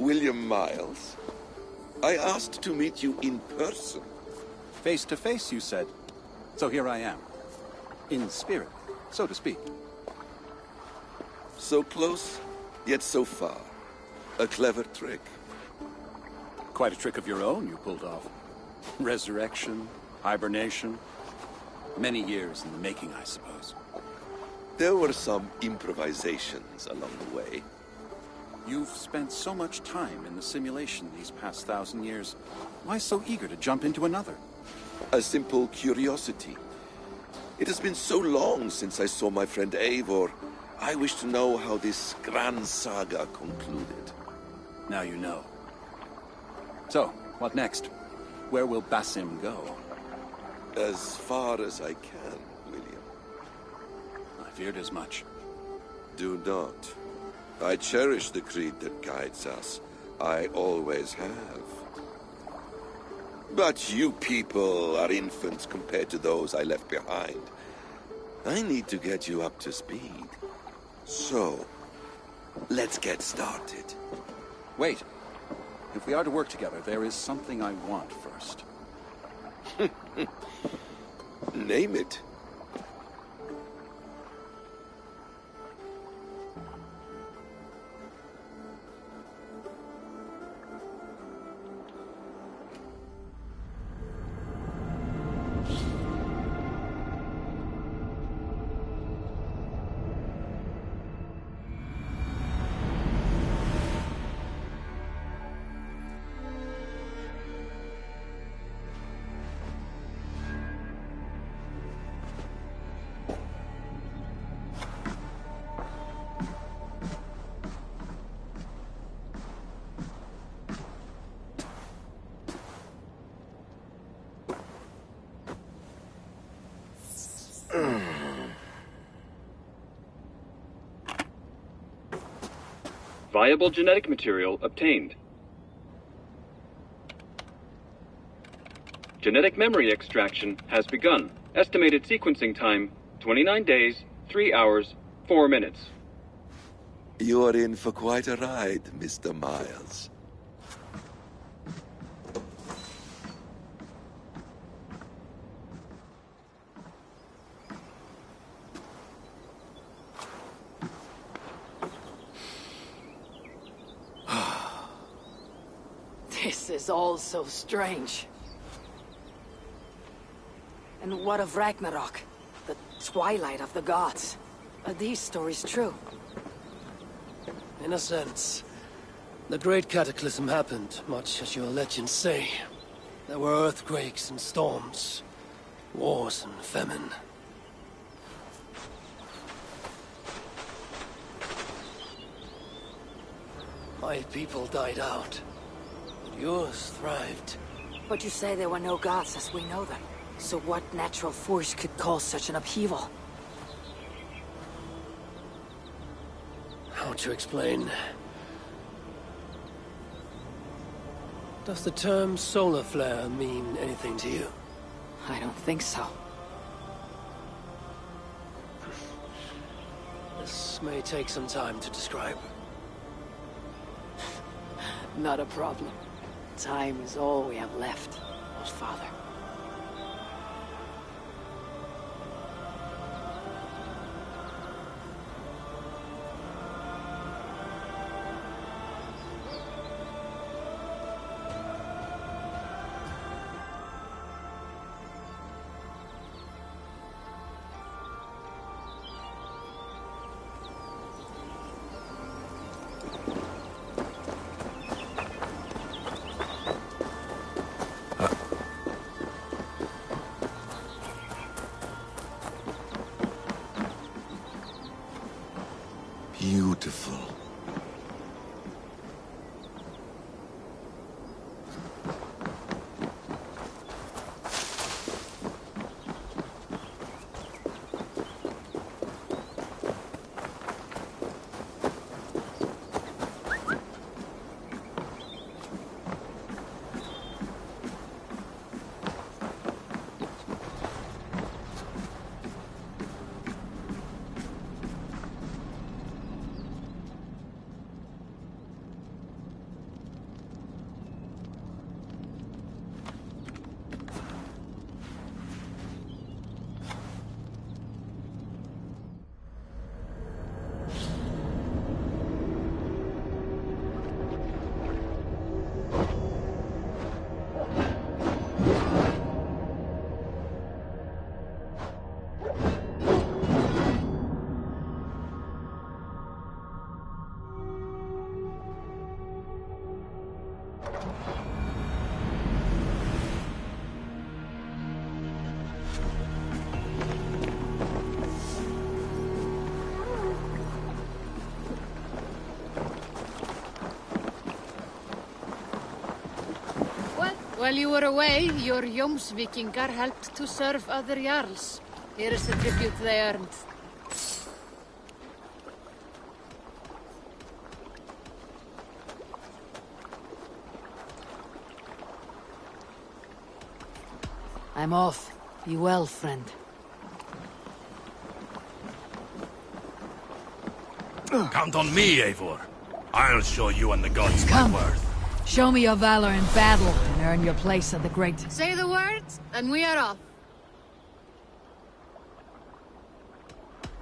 William Miles. I asked to meet you in person. Face to face, you said. So here I am. In spirit, so to speak. So close, yet so far. A clever trick. Quite a trick of your own you pulled off. Resurrection, hibernation. Many years in the making, I suppose. There were some improvisations along the way. You've spent so much time in the simulation these past 1,000 years. Why so eager to jump into another? A simple curiosity. It has been so long since I saw my friend Eivor. I wish to know how this grand saga concluded. Now you know. So, what next? Where will Basim go? As far as I can, William. I feared as much. Do not. I cherish the creed that guides us. I always have. But you people are infants compared to those I left behind. I need to get you up to speed. So, let's get started. Wait. If we are to work together, there is something I want first. Name it. Viable genetic material obtained. Genetic memory extraction has begun. Estimated sequencing time, 29 days, 3 hours, 4 minutes. You're in for quite a ride, Mr. Miles. This is all so strange. And what of Ragnarok? The twilight of the gods? Are these stories true? In a sense. The Great Cataclysm happened, much as your legends say. There were earthquakes and storms, wars and famine. My people died out. Yours thrived. But you say there were no gods as we know them. So what natural force could cause such an upheaval? How to explain? Does the term solar flare mean anything to you? I don't think so. This may take some time to describe. Not a problem. Time is all we have left, old father. Beautiful. While you were away, your Jomsvikingar helped to serve other Jarls. Here is the tribute they earned. I'm off. Be well, friend. Count on me, Eivor. I'll show you and the gods Come. my worth. Show me your valor in battle and earn your place at the great. Say the words, and we are off.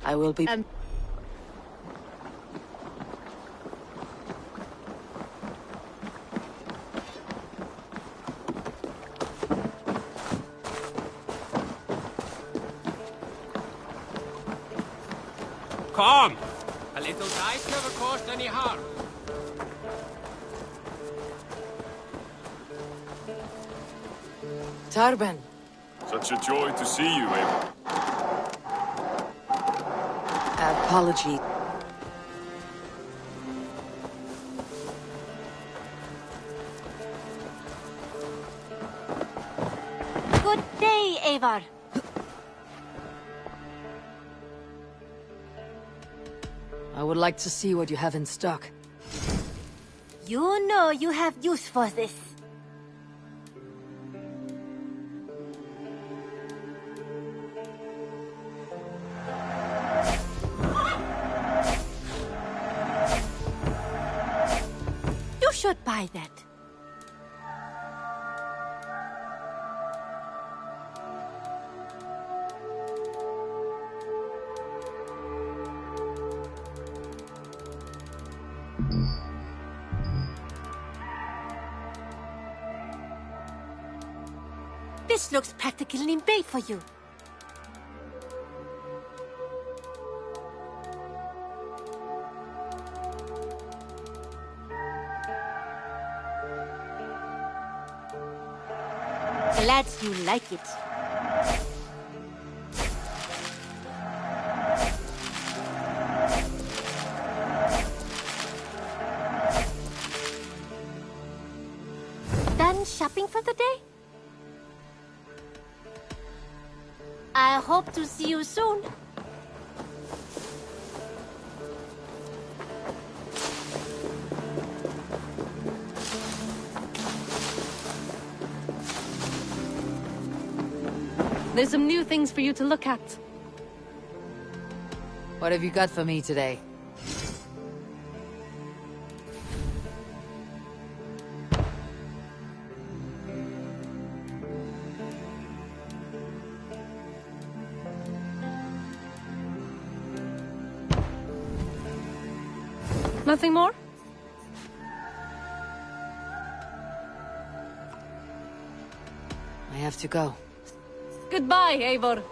I will be... Come! A little dice never caused any harm. Tarben. Such a joy to see you, Eivor. Apology. Good day, Eivor. I would like to see what you have in stock. You know you have use for this. You should buy that. This looks practically made for you. Glad you like it. Done shopping for the day? I hope to see you soon. There's some new things for you to look at. What have you got for me today? Nothing more? I have to go. Goodbye, Eivor.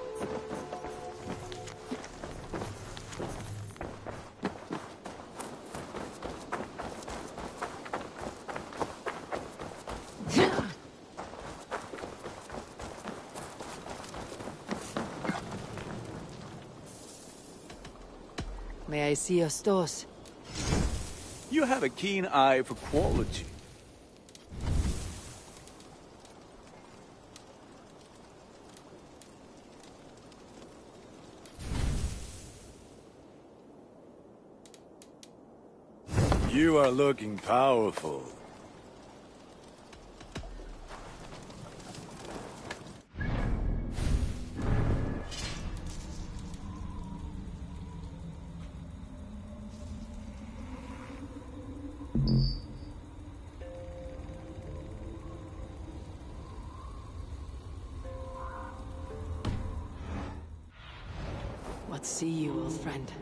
May I see your stores? You have a keen eye for quality. You are looking powerful. What see you, old friend?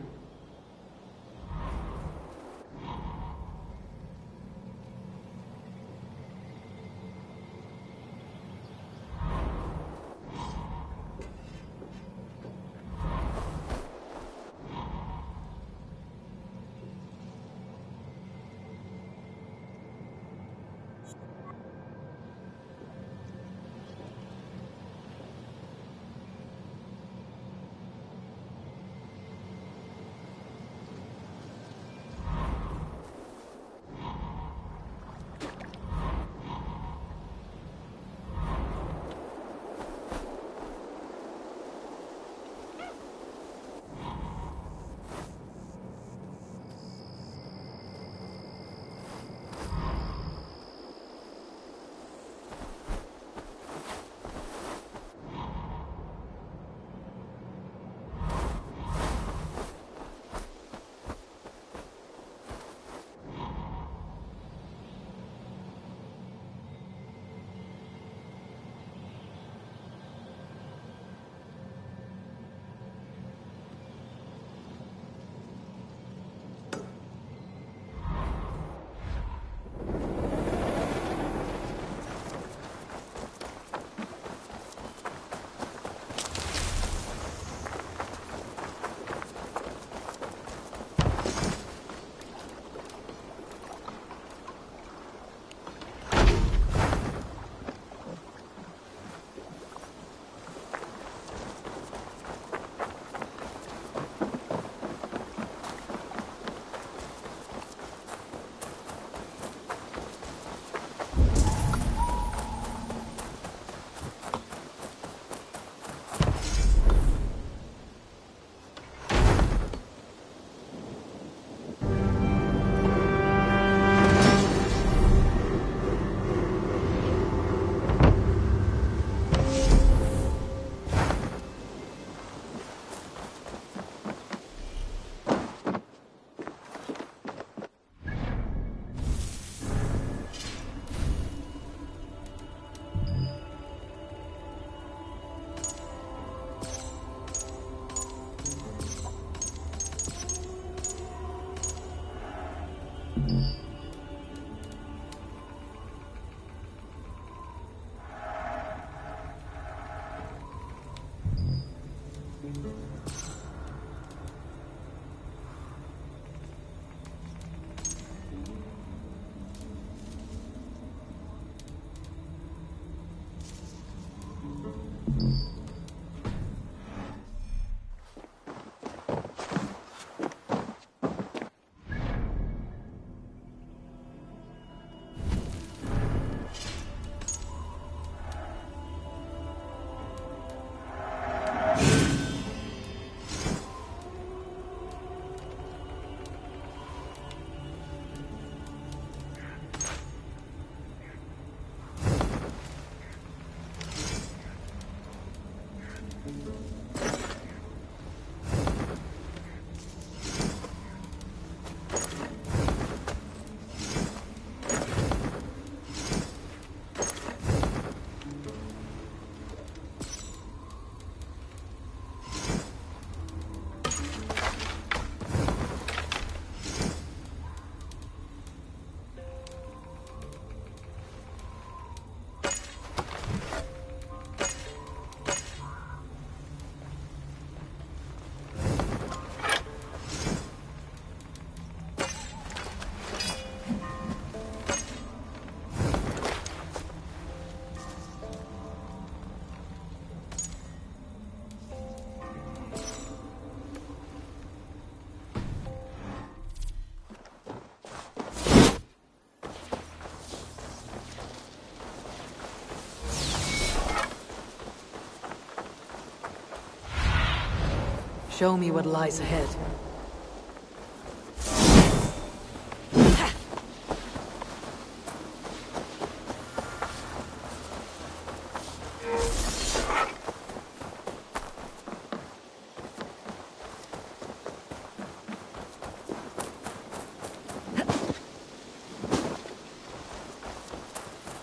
Show me what lies ahead.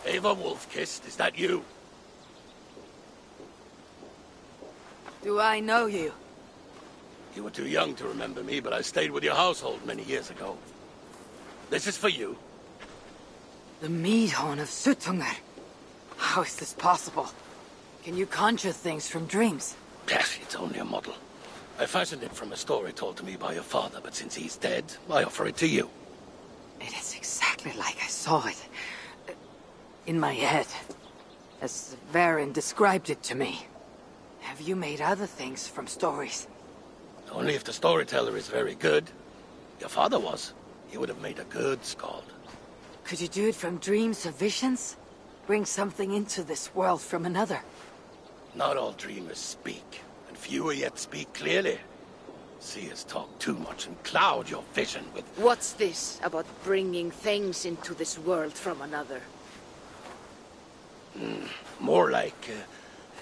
Ava Wolf-Kissed, is that you? Do I know you? You were too young to remember me, but I stayed with your household many years ago. This is for you. The Meadhorn of Suttungr. How is this possible? Can you conjure things from dreams? Yes, it's only a model. I fashioned it from a story told to me by your father, but since he's dead, I offer it to you. It is exactly like I saw it. In my head. As Varen described it to me. Have you made other things from stories? Only if the storyteller is very good. Your father was. He would have made a good skald. Could you do it from dreams or visions? Bring something into this world from another? Not all dreamers speak, and fewer yet speak clearly. Seers talk too much and cloud your vision with... What's this about bringing things into this world from another? More like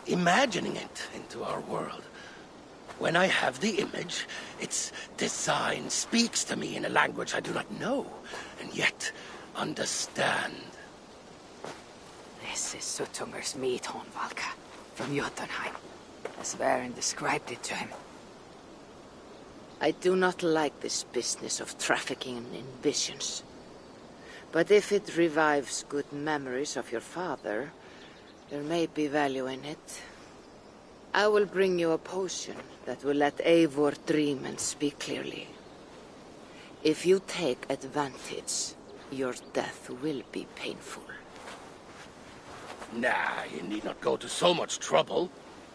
imagining it into our world. When I have the image, its design speaks to me in a language I do not know, and yet understand. This is Suttungr's Meadhorn, Valka, from Jotunheim, as Varen described it to him. I do not like this business of trafficking in visions. But if it revives good memories of your father, there may be value in it. I will bring you a potion that will let Eivor dream and speak clearly. If you take advantage, your death will be painful. Nah, you need not go to so much trouble.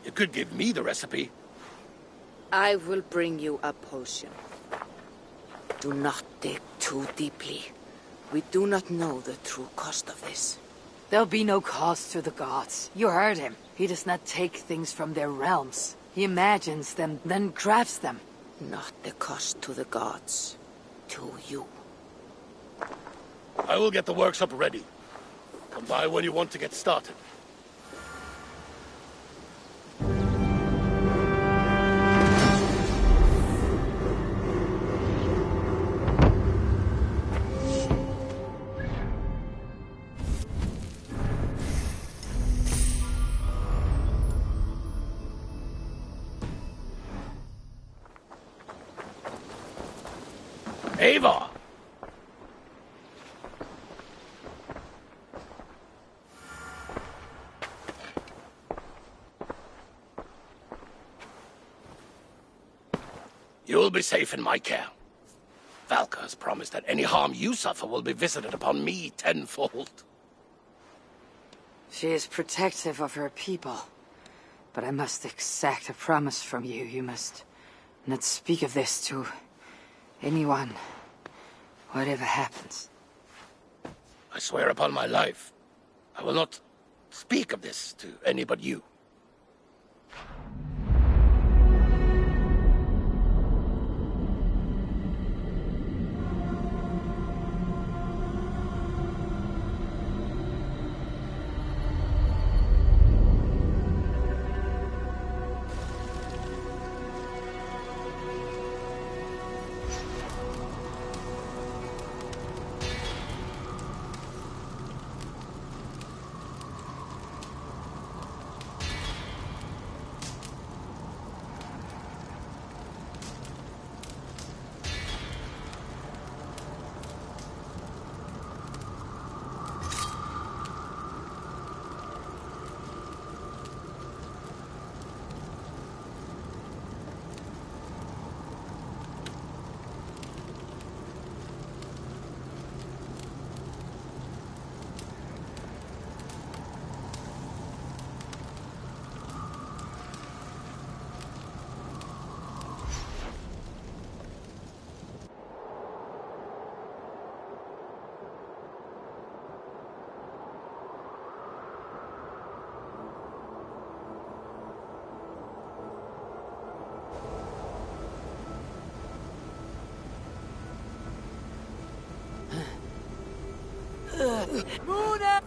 You could give me the recipe. I will bring you a potion. Do not dig too deeply. We do not know the true cost of this. There'll be no cost to the gods. You heard him. He does not take things from their realms. He imagines them, then crafts them. Not the cost to the gods. To you. I will get the workshop ready. Come by when you want to get started. Ava! be safe in my care. Valka has promised that any harm you suffer will be visited upon me tenfold. She is protective of her people. But I must exact a promise from you. You must not speak of this to anyone, whatever happens. I swear upon my life, I will not speak of this to any but you.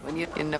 When you're in the